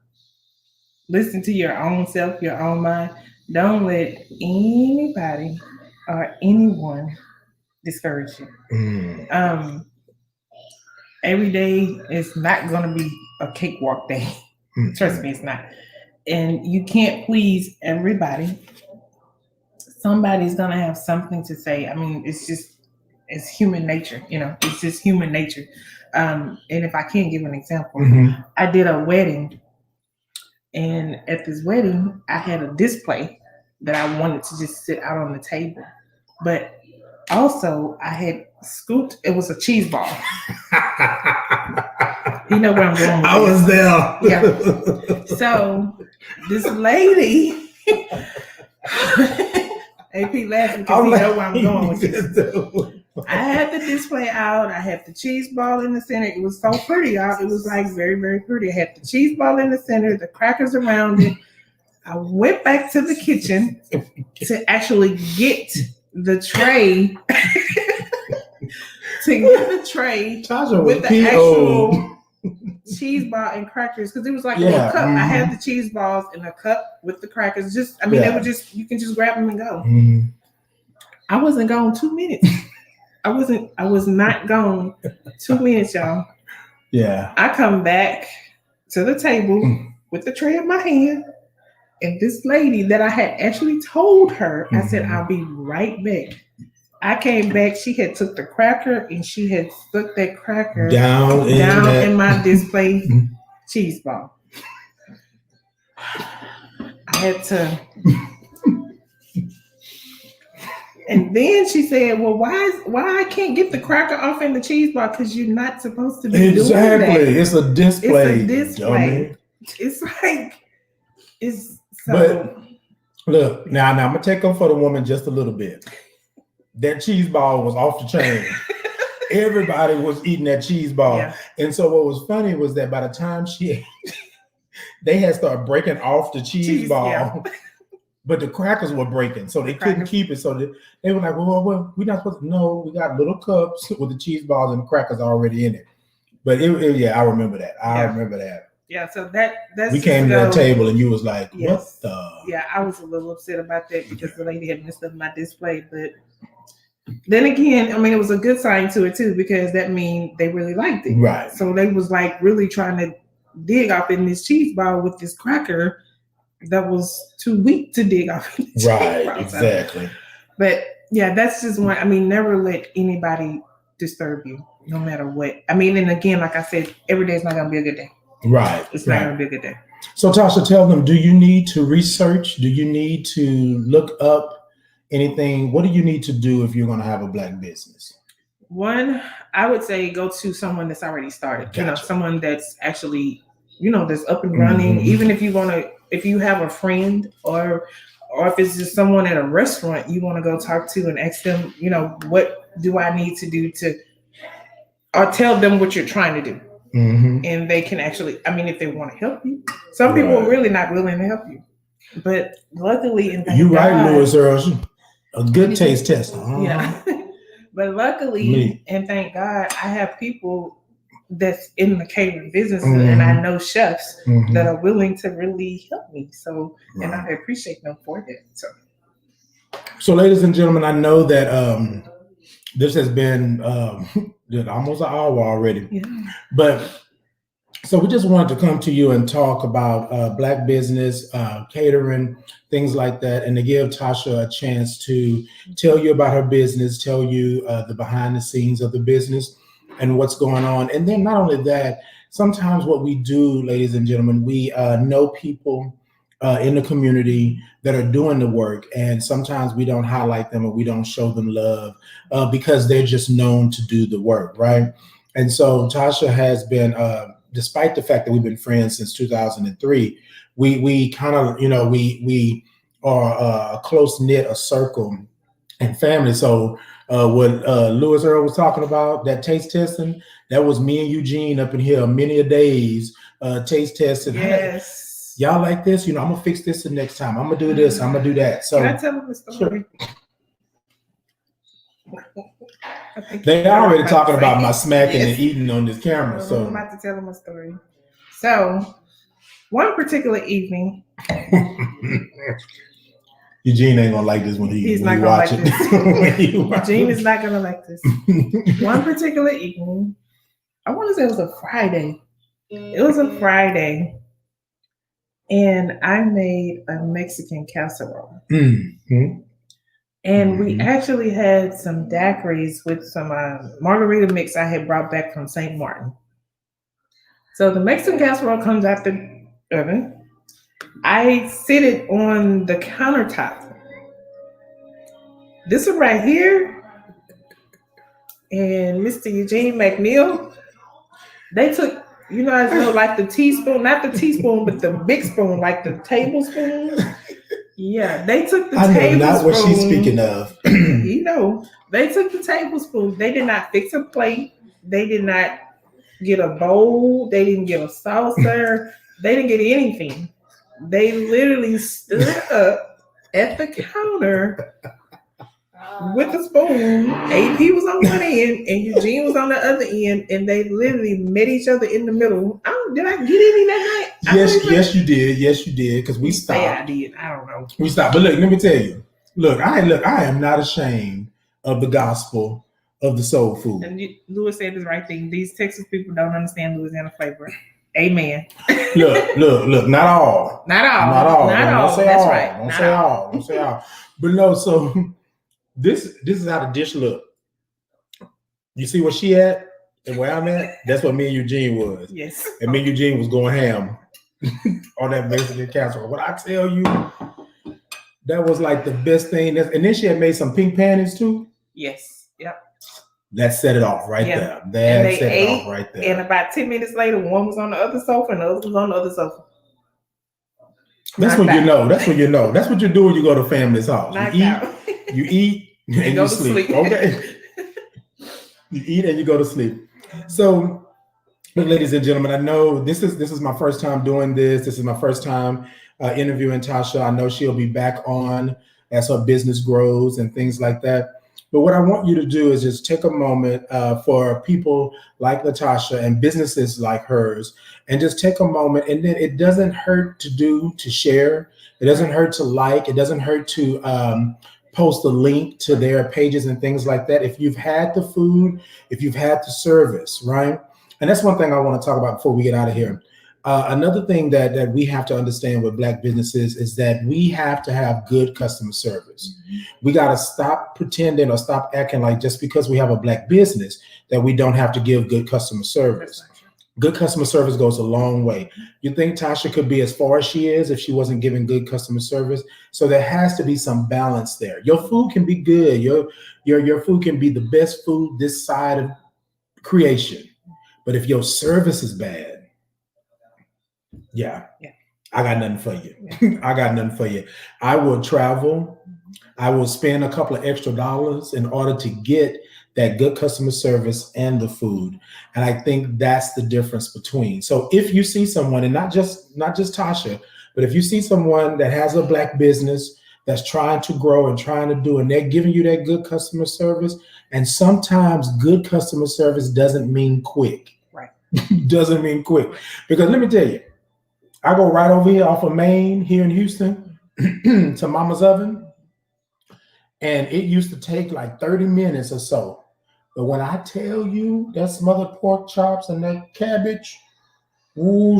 listen to your own self, your own mind. Don't let anybody or anyone discourage you. Mm. Every day is not going to be a cakewalk day. Trust me, it's not. And you can't please everybody. Somebody's going to have something to say. I mean, it's human nature, it's just human nature. And if I can't give an example, I did a wedding. And at this wedding, I had a display that I wanted to just sit out on the table. But also, I had scooped, it was a cheese ball. You know where I'm going with I was there. Yeah. So, this lady, AP laughing because he know where I'm going with this. I had the display out. I had the cheese ball in the center. It was so pretty, y'all. It was like very, very pretty. I had the cheese ball in the center, the crackers around it. I went back to the kitchen to actually get the tray. Tasha with the actual cheese ball and crackers, because it was like a little cup. I had the cheese balls in a cup with the crackers. They were just, you can just grab them and go. I wasn't gone 2 minutes. I was not gone 2 minutes, y'all. Yeah. I come back to the table with the tray in my hand, and this lady that I had actually told her, I said, I'll be right back. I came back, she had took the cracker and she had stuck that cracker down in my display cheese ball. I had to. And then she said, well, why I can't get the cracker off in the cheese ball? Because you're not supposed to be doing that. Exactly. It's a display. Dummy. It's like, it's so. But look, now I'm going to take up for the woman just a little bit. That cheese ball was off the chain. Everybody was eating that cheese ball. Yeah. And so what was funny was that by the time she ate, they had started breaking off the cheese ball. Yeah. But the crackers were breaking, so they couldn't keep it. So they were like, well, we're not supposed to. No, we got little cups with the cheese balls and the crackers already in it. But yeah, I remember that. I remember that. Yeah, so that's. We came to that table and you was like, yes. What the? Yeah, I was a little upset about that because the lady had messed up my display. But then again, I mean, it was a good sign to it too, because that means they really liked it. Right. So they was like really trying to dig up in this cheese ball with this cracker that was too weak to dig off. Right, exactly. But yeah, that's just one. I mean, never let anybody disturb you, no matter what. I mean, and again, like I said, every day is not going to be a good day. Right. It's not going to be a good day. So Tasha, tell them, do you need to research? Do you need to look up anything? What do you need to do if you're going to have a black business? One, I would say go to someone that's already started. Gotcha. Someone that's actually, that's up and running. Even if if you have a friend or if it's just someone at a restaurant you want to go talk to and ask them, what do I need to do or tell them what you're trying to do. And they can actually, if they want to help you. Some people are really not willing to help you. But luckily, you're right, Louis Earls, a good taste tester. Yeah. But luckily, and thank God, I have people that's in the catering business, and I know chefs that are willing to really help me. So, and I appreciate them for that. So, ladies and gentlemen, I know that this has been almost an hour already. Yeah. But so we just wanted to come to you and talk about black business, catering, things like that, and to give Tasha a chance to tell you about her business, tell you the behind the scenes of the business and what's going on. And then not only that, sometimes what we do, ladies and gentlemen, we know people in the community that are doing the work, and sometimes we don't highlight them or we don't show them love because they're just known to do the work, right? And so Tasha has been, despite the fact that we've been friends since 2003, we kind of, we are a close-knit, a circle and family. So what Louis Earl was talking about, that taste testing, that was me and Eugene up in here many a days taste testing. Yes. Y'all like this? You know, I'm gonna fix this the next time. I'm gonna do this. I'm gonna do that. So can I tell them the story? Sure. They already talking about my smacking and eating on this camera. So I'm about to tell them a story. So one particular evening, Eugene ain't gonna like this when he's when not he gonna watch like it. this. Eugene is not gonna like this. One particular evening, I want to say it was a Friday. It was a Friday, and I made a Mexican casserole. Mm-hmm. And we actually had some daiquiris with some margarita mix I had brought back from St. Martin. So the Mexican casserole comes out the oven. I sit it on the countertop. This one right here, and Mr. Eugene McNeil, they took, like the teaspoon, not the teaspoon, but the big spoon, like the tablespoon. Yeah, they took the tablespoon. I know not what she's speaking of. They took the tablespoon. They did not fix a plate. They did not get a bowl. They didn't get a saucer. They didn't get anything. They literally stood up at the counter with a spoon. AP was on one end and Eugene was on the other end, and they literally met each other in the middle. Did I get any that night? Yes, you did. Yes, you did. Because we stopped. I did. I don't know. We stopped. But look, let me tell you. I am not ashamed of the gospel of the soul food. And Louis said the right thing. These Texas people don't understand Louisiana flavor. Amen. Look. Not all. Don't say That's all. right. Don't say all. But no. So this is how the dish look. You see where she at and where I'm at? That's what me and Eugene was. Yes. And me and Eugene was going ham on that Mexican casserole. What I tell you, that was like the best thing. And then she had made some pink panties too. Yes. Yep. That set it off right there. That set it off right there. And about 10 minutes later, one was on the other sofa and the other was on the other sofa. That's when you know. That's when you know. That's what you do when you go to family's house. You eat and you sleep. Okay. You eat and you go to sleep. So, ladies and gentlemen, I know this is my first time doing this. This is my first time interviewing Tasha. I know she'll be back on as her business grows and things like that. But what I want you to do is just take a moment for people like Natasha and businesses like hers, and just take a moment. And then it doesn't hurt to share. It doesn't hurt to like. It doesn't hurt to post a link to their pages and things like that. If you've had the food, if you've had the service, right? And that's one thing I want to talk about before we get out of here. Another thing that we have to understand with Black businesses is that we have to have good customer service. We got to stop pretending or stop acting like just because we have a Black business that we don't have to give good customer service. Good customer service goes a long way. You think Tasha could be as far as she is if she wasn't giving good customer service? So there has to be some balance there. Your food can be good. Your food can be the best food this side of creation. But if your service is bad, I got nothing for you. I got nothing for you. I will travel. I will spend a couple of extra dollars in order to get that good customer service and the food. And I think that's the difference between. So if you see someone, and not just Tasha, but if you see someone that has a Black business that's trying to grow and trying to do, and they're giving you that good customer service, and sometimes good customer service doesn't mean quick. Right. Doesn't mean quick. Because let me tell you, I go right over here off of Main here in Houston to Mama's Oven. And it used to take like 30 minutes or so. But when I tell you that smothered pork chops and that cabbage, ooh,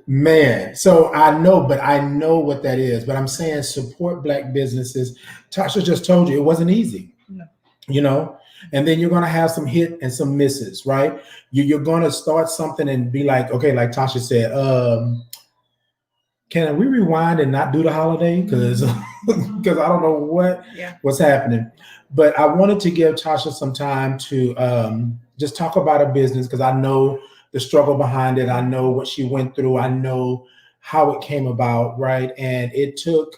man. So I know what that is. But I'm saying support Black businesses. Tasha just told you it wasn't easy. No. You know? And then you're going to have some hit and some misses, right? You're going to start something and be like, okay, like Tasha said, can we rewind and not do the holiday? Because I don't know what's happening. But I wanted to give Tasha some time to just talk about her business, because I know the struggle behind it. I know what she went through. I know how it came about, right? And it took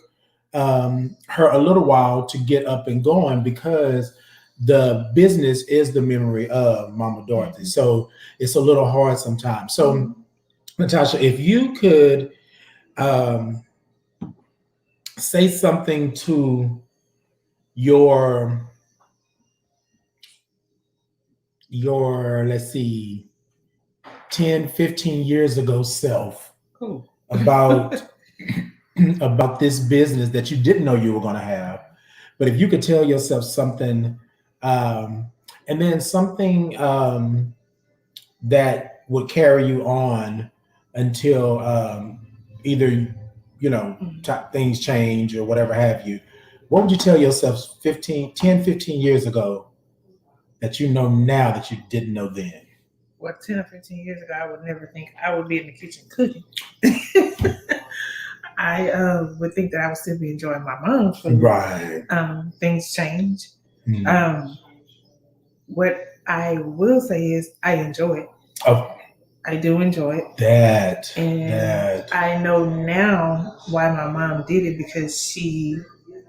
her a little while to get up and going, because the business is the memory of Mama Dorothy. So it's a little hard sometimes. So Natasha, if you could um, say something to your let's see, 10, 15 years ago self Cool. about about this business that you didn't know you were going to have, but if you could tell yourself something, um, and then something that would carry you on until either things change or whatever have you, what would you tell yourself 15 years ago that you know now that you didn't know then? Well, 10 or 15 years ago, I would never think I would be in the kitchen cooking. I would think that I would still be enjoying my mom's food. Right. Things change. Mm. What I will say is I enjoy it. Oh, I do enjoy it. That. I know now why my mom did it, because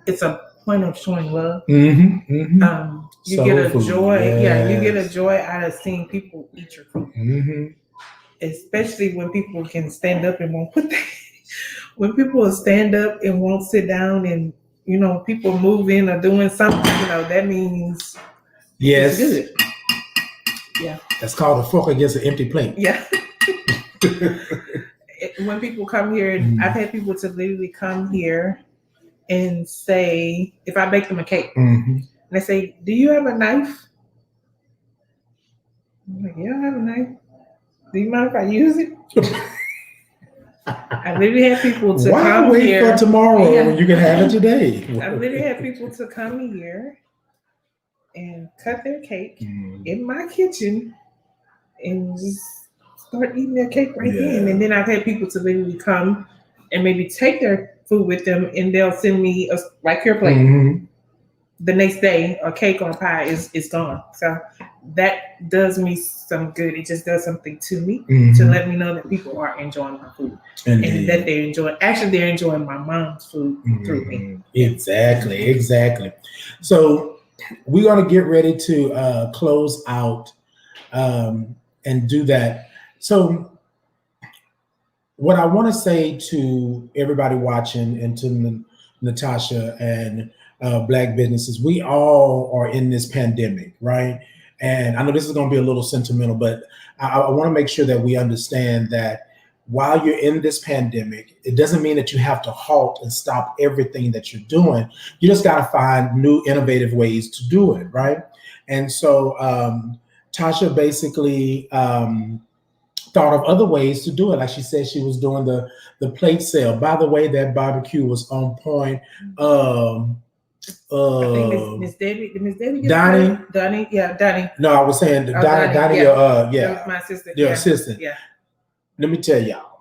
it's a point of showing love. Mm-hmm, mm-hmm. You Soul get a food, joy. yes. Yeah, you get a joy out of seeing people eat your food. Mm-hmm. Especially when people can stand up and won't put that. When people will stand up and won't sit down, and people move in or doing something, that means Yes. it's good. Yeah. That's called a fork against an empty plate. Yeah. When people come here, I've had people to literally come here and say, if I bake them a cake, and they say, "Do you have a knife?" I'm like, "Yeah, I have a knife. Do you mind if I use it?" I literally had people to come wait here. for tomorrow when you can have it today? I literally had people to come here and cut their cake in my kitchen and just start eating their cake right then. And then I've had people to literally come and maybe take their food with them, and they'll send me like your plate. The next day, a cake or a pie is gone. So that does me some good. It just does something to me to let me know that people are enjoying my food. And that they're enjoying my mom's food through me. Exactly. So we're going to get ready to close out and do that. So what I want to say to everybody watching and to Natasha and Black businesses, we all are in this pandemic, right? And I know this is going to be a little sentimental, but I want to make sure that we understand that while you're in this pandemic, it doesn't mean that you have to halt and stop everything that you're doing. You just got to find new, innovative ways to do it, right? And so Tasha basically thought of other ways to do it. Like she said, she was doing the plate sale. By the way, that barbecue was on point. I think Miss Debbie. Donnie. Yeah, Donnie. No, I was saying Donnie. That was my assistant. Your assistant. Yeah. Let me tell y'all.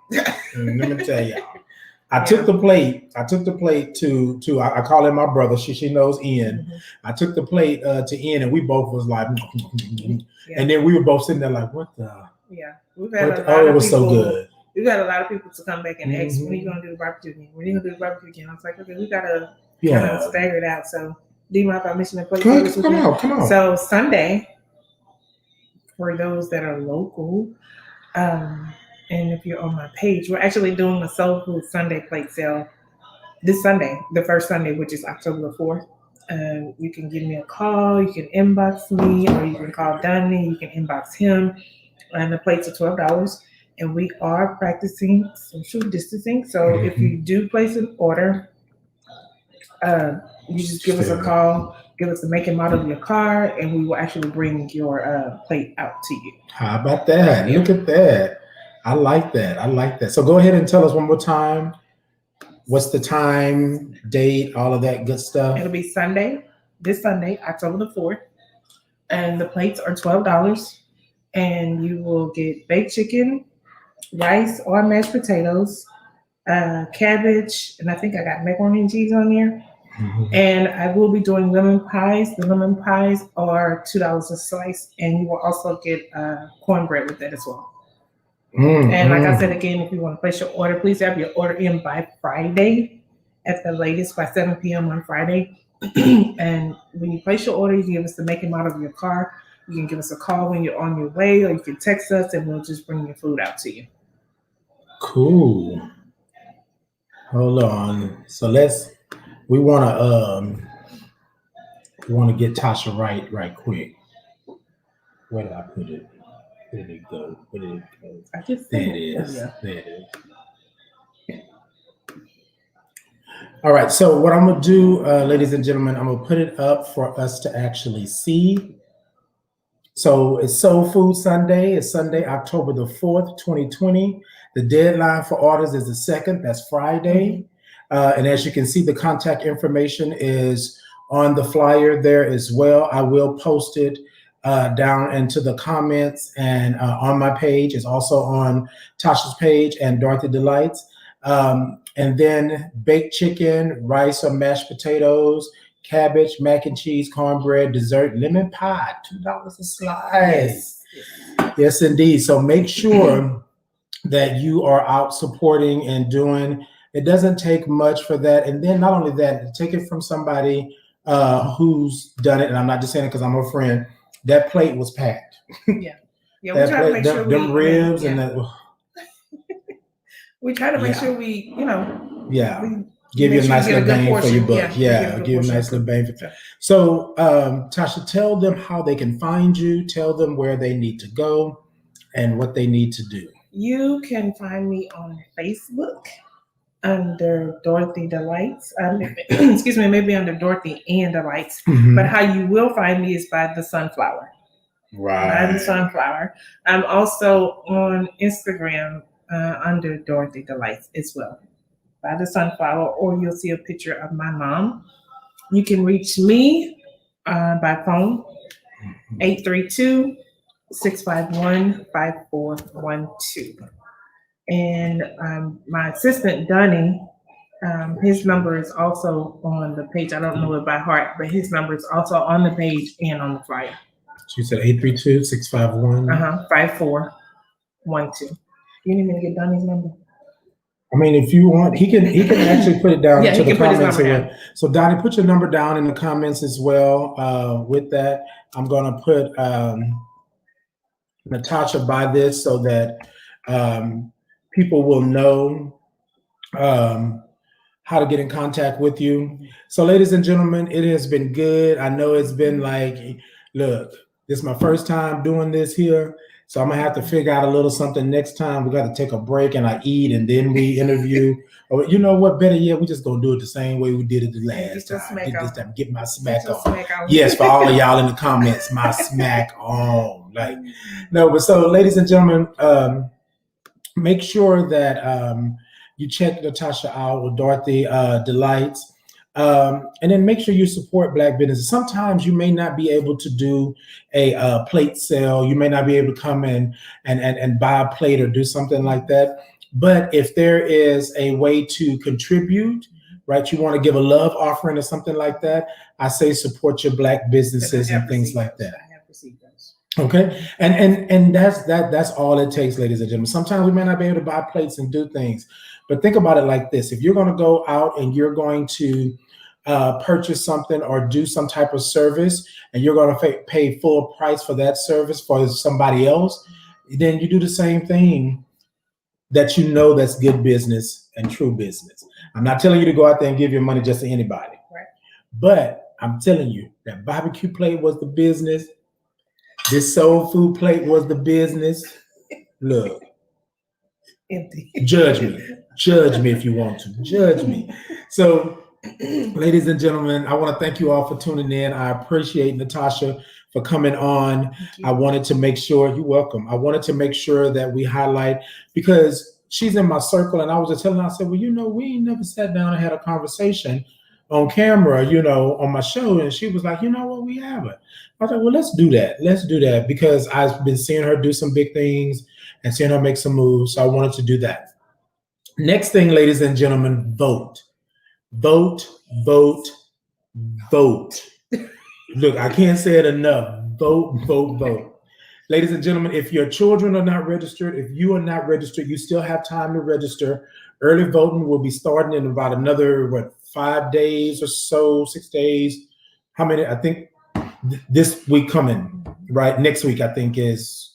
I took the plate to I call him my brother. She knows Ian. I took the plate to Ian, and we both was like, and then we were both sitting there like, what the? Yeah, we've had a lot of people. It was so good. We've had a lot of people to come back and ask, when are you going to do the barbecue again? When are you going to do the barbecue again? I was like, okay, we got to kind of stagger it out. So, do you mind if I mention the plate? Come on. So, Sunday, for those that are local, and if you're on my page, we're actually doing a Soul Food Sunday plate sale this Sunday, the first Sunday, which is October the 4th. You can give me a call, you can inbox me, or you can call Donnie, you can inbox him. And the plates are $12. And we are practicing social distancing. So if you do place an order, you just give us a call, give us the make and model of your car, and we will actually bring your plate out to you. How about that? Look at that. I like that. So go ahead and tell us one more time. What's the time, date, all of that good stuff? It'll be this Sunday, October the 4th. And the plates are $12. And you will get baked chicken, rice or mashed potatoes, cabbage, and I think I got macaroni and cheese on there. And I will be doing lemon pies. The lemon pies are $2 a slice, and you will also get cornbread with that as well. And like I said again, if you want to place your order, please have your order in by Friday, at the latest by 7 p.m. on Friday. And when you place your order, you give us the make and model of your car. You can give us a call when you're on your way, or you can text us and we'll just bring your food out to you. Cool. Hold on. So we want to get Tasha right quick. Where did I put it? Where did it go? I just There said it is. Yeah. There it is. All right. So what I'm gonna do, ladies and gentlemen, I'm gonna put it up for us to actually see. So it's Soul Food Sunday. It's Sunday, October the 4th, 2020. The deadline for orders is the 2nd. That's Friday. And as you can see, the contact information is on the flyer there as well. I will post it down into the comments and on my page. It's also on Tasha's page and Dorothy Delights. And then baked chicken, rice or mashed potatoes, cabbage, mac and cheese, cornbread, dessert, lemon pie, $2 a slice. Yes, indeed. So make sure that you are out supporting and doing. It doesn't take much for that. And then not only that, take it from somebody who's done it. And I'm not just saying it because I'm a friend. That plate was packed. Yeah. Yeah, we try to make sure them ribs and that. We try to make sure we, give you a nice little bang for your buck. Yeah, give you a nice little bang. So, Tasha, tell them how they can find you. Tell them where they need to go and what they need to do. You can find me on Facebook under Dorothy Delights. Excuse me, maybe under Dorothy and Delights. Mm-hmm. But how you will find me is by the sunflower. Right. By the sunflower. I'm also on Instagram under Dorothy Delights as well. By the sunflower, or you'll see a picture of my mom. You can reach me by phone, 832-651-5412. And my assistant, Donnie, his number is also on the page. I don't know it by heart, but his number is also on the page and on the flyer. She said 832-651. 5412. You need me to get Donnie's number? I mean, if you want, he can actually put it down into the comments. So Donnie, put your number down in the comments as well. With that, I'm gonna put Natasha by this so that people will know how to get in contact with you. So ladies and gentlemen, it has been good. I know it's been like, look, this is my first time doing this here. So I'm gonna have to figure out a little something next time. We got to take a break and I eat and then we interview. Or you know what? Better yet, we just gonna do it the same way we did it the last time. Get my smack on. Yes, for all of y'all in the comments, my smack on. Like no, but so ladies and gentlemen, make sure that you check Natasha out with Dorothy Delights. And then make sure you support Black businesses. Sometimes you may not be able to do a plate sale. You may not be able to come in and buy a plate or do something like that. But if there is a way to contribute, right, you want to give a love offering or something like that, I say support your Black businesses and things like that. I have received those. Okay, and that's all it takes, ladies and gentlemen. Sometimes we may not be able to buy plates and do things, but think about it like this: if you're going to go out and you're going to purchase something or do some type of service, and you're going to pay full price for that service for somebody else, then you do the same thing. That you know that's good business and true business. I'm not telling you to go out there and give your money just to anybody, right? But I'm telling you that barbecue plate was the business. This soul food plate was the business. Look, empty. Judge me if you want to. Judge me. So, ladies and gentlemen, I want to thank you all for tuning in. I appreciate Natasha for coming on. I wanted to make sure, you're welcome. I wanted to make sure that we highlight, because she's in my circle, and I was just telling her, I said, well, we ain't never sat down and had a conversation on camera, on my show. And she was like, you know what, we haven't. I was like, well, let's do that. Let's do that, because I've been seeing her do some big things and seeing her make some moves. So I wanted to do that. Next thing, ladies and gentlemen, vote. Vote, vote, vote. Look, I can't say it enough. Vote, vote, vote. Ladies and gentlemen, if your children are not registered, if you are not registered, you still have time to register. Early voting will be starting in about another, 5 days or so, 6 days. How many? I think this week coming, right? Next week, I think is,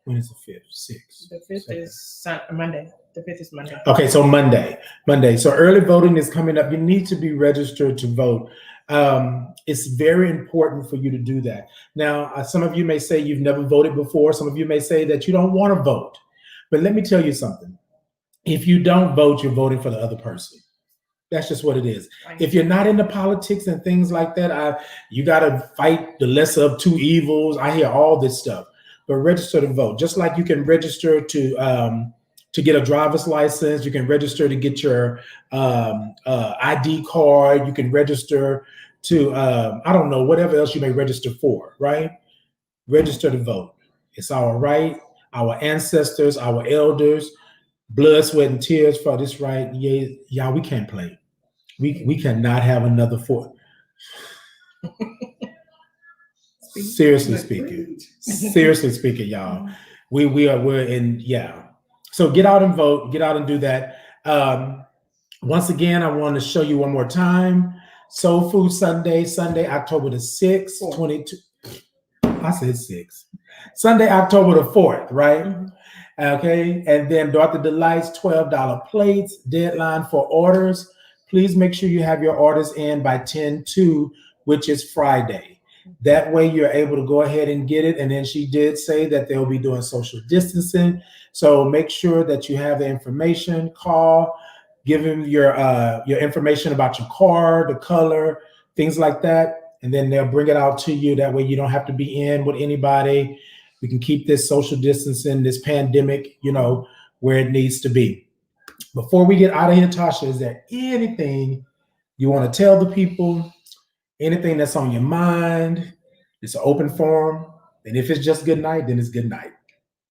When is the 5th? 6th. The 5th is Monday. The 5th is Monday. Okay, so Monday. So early voting is coming up. You need to be registered to vote. It's very important for you to do that. Now, some of you may say you've never voted before. Some of you may say that you don't want to vote. But let me tell you something. If you don't vote, you're voting for the other person. That's just what it is. If you're not into politics and things like that, you got to fight the lesser of two evils. I hear all this stuff. But register to vote. Just like you can register to get a driver's license, you can register to get your ID card. You can register to, I don't know, whatever else you may register for, right? Register to vote. It's our right. Our ancestors, our elders, blood, sweat, and tears for this right. Yeah, we can't play. We cannot have another four. Seriously speaking, y'all. We're in, yeah. So get out and vote, get out and do that. Once again, I want to show you one more time. Soul Food Sunday, October the 6th, 22. I said 6. Sunday, October the 4th, right? Mm-hmm. Okay. And then Dorothy Delights, $12 plates, deadline for orders. Please make sure you have your orders in by 10/2, which is Friday. That way you're able to go ahead and get it. And then she did say that they'll be doing social distancing. So make sure that you have the information, call, give them your information about your car, the color, things like that. And then they'll bring it out to you. That way you don't have to be in with anybody. We can keep this social distancing, this pandemic, where it needs to be. Before we get out of here, Tasha, is there anything you want to tell the people? Anything that's on your mind? It's an open forum. And if it's just good night, then it's good night.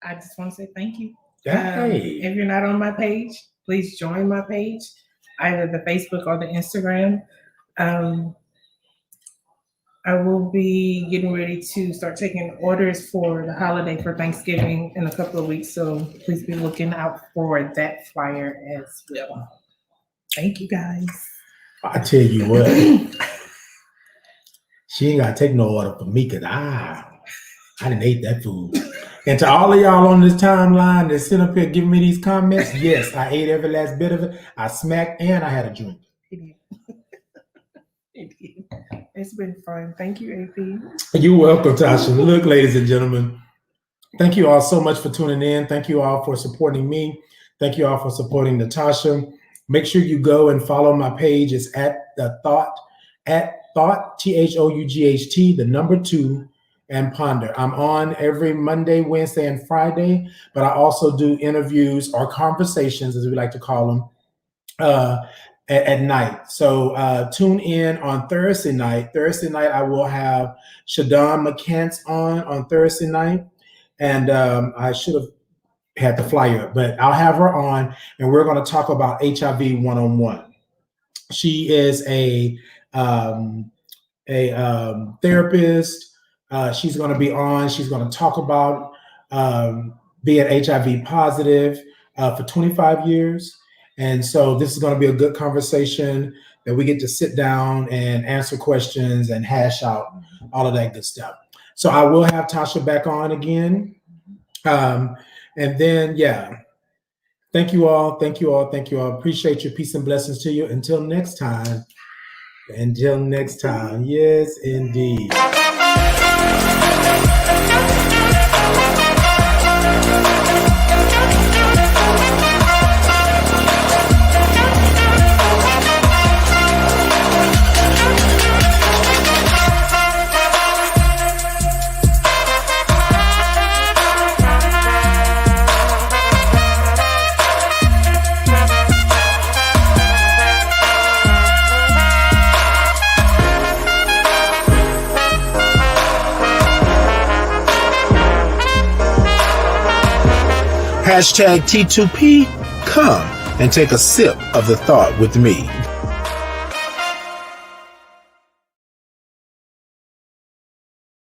I just want to say thank you. Hey. If you're not on my page, please join my page, either the Facebook or the Instagram. I will be getting ready to start taking orders for the holiday for Thanksgiving in a couple of weeks. So please be looking out for that flyer as well. Thank you, guys. I tell you what, she ain't got to take no order from me because I didn't eat that food. And to all of y'all on this timeline that sit up here giving me these comments, yes, I ate every last bit of it. I smacked and I had a drink. It's been fun. Thank you, AP. You're welcome, Tasha. Look, ladies and gentlemen, thank you all so much for tuning in. Thank you all for supporting me. Thank you all for supporting Natasha. Make sure you go and follow my page. It's at Thought, THOUGHT, the number 2, and Ponder. I'm on every Monday, Wednesday, and Friday, but I also do interviews or conversations, as we like to call them, at night. So tune in on Thursday night. Thursday night, I will have Shadon McCants on Thursday night. And I should have had the flyer, but I'll have her on, and we're going to talk about HIV one-on-one. She is a therapist. She's going to be on. She's going to talk about being HIV positive for 25 years. And so this is going to be a good conversation that we get to sit down and answer questions and hash out all of that good stuff. So I will have Tasha back on again. And then, yeah, thank you all. Thank you all. Thank you all. Appreciate your peace and blessings to you. Until next time. Until next time. Yes, indeed. Hashtag T2P, come and take a sip of the thought with me.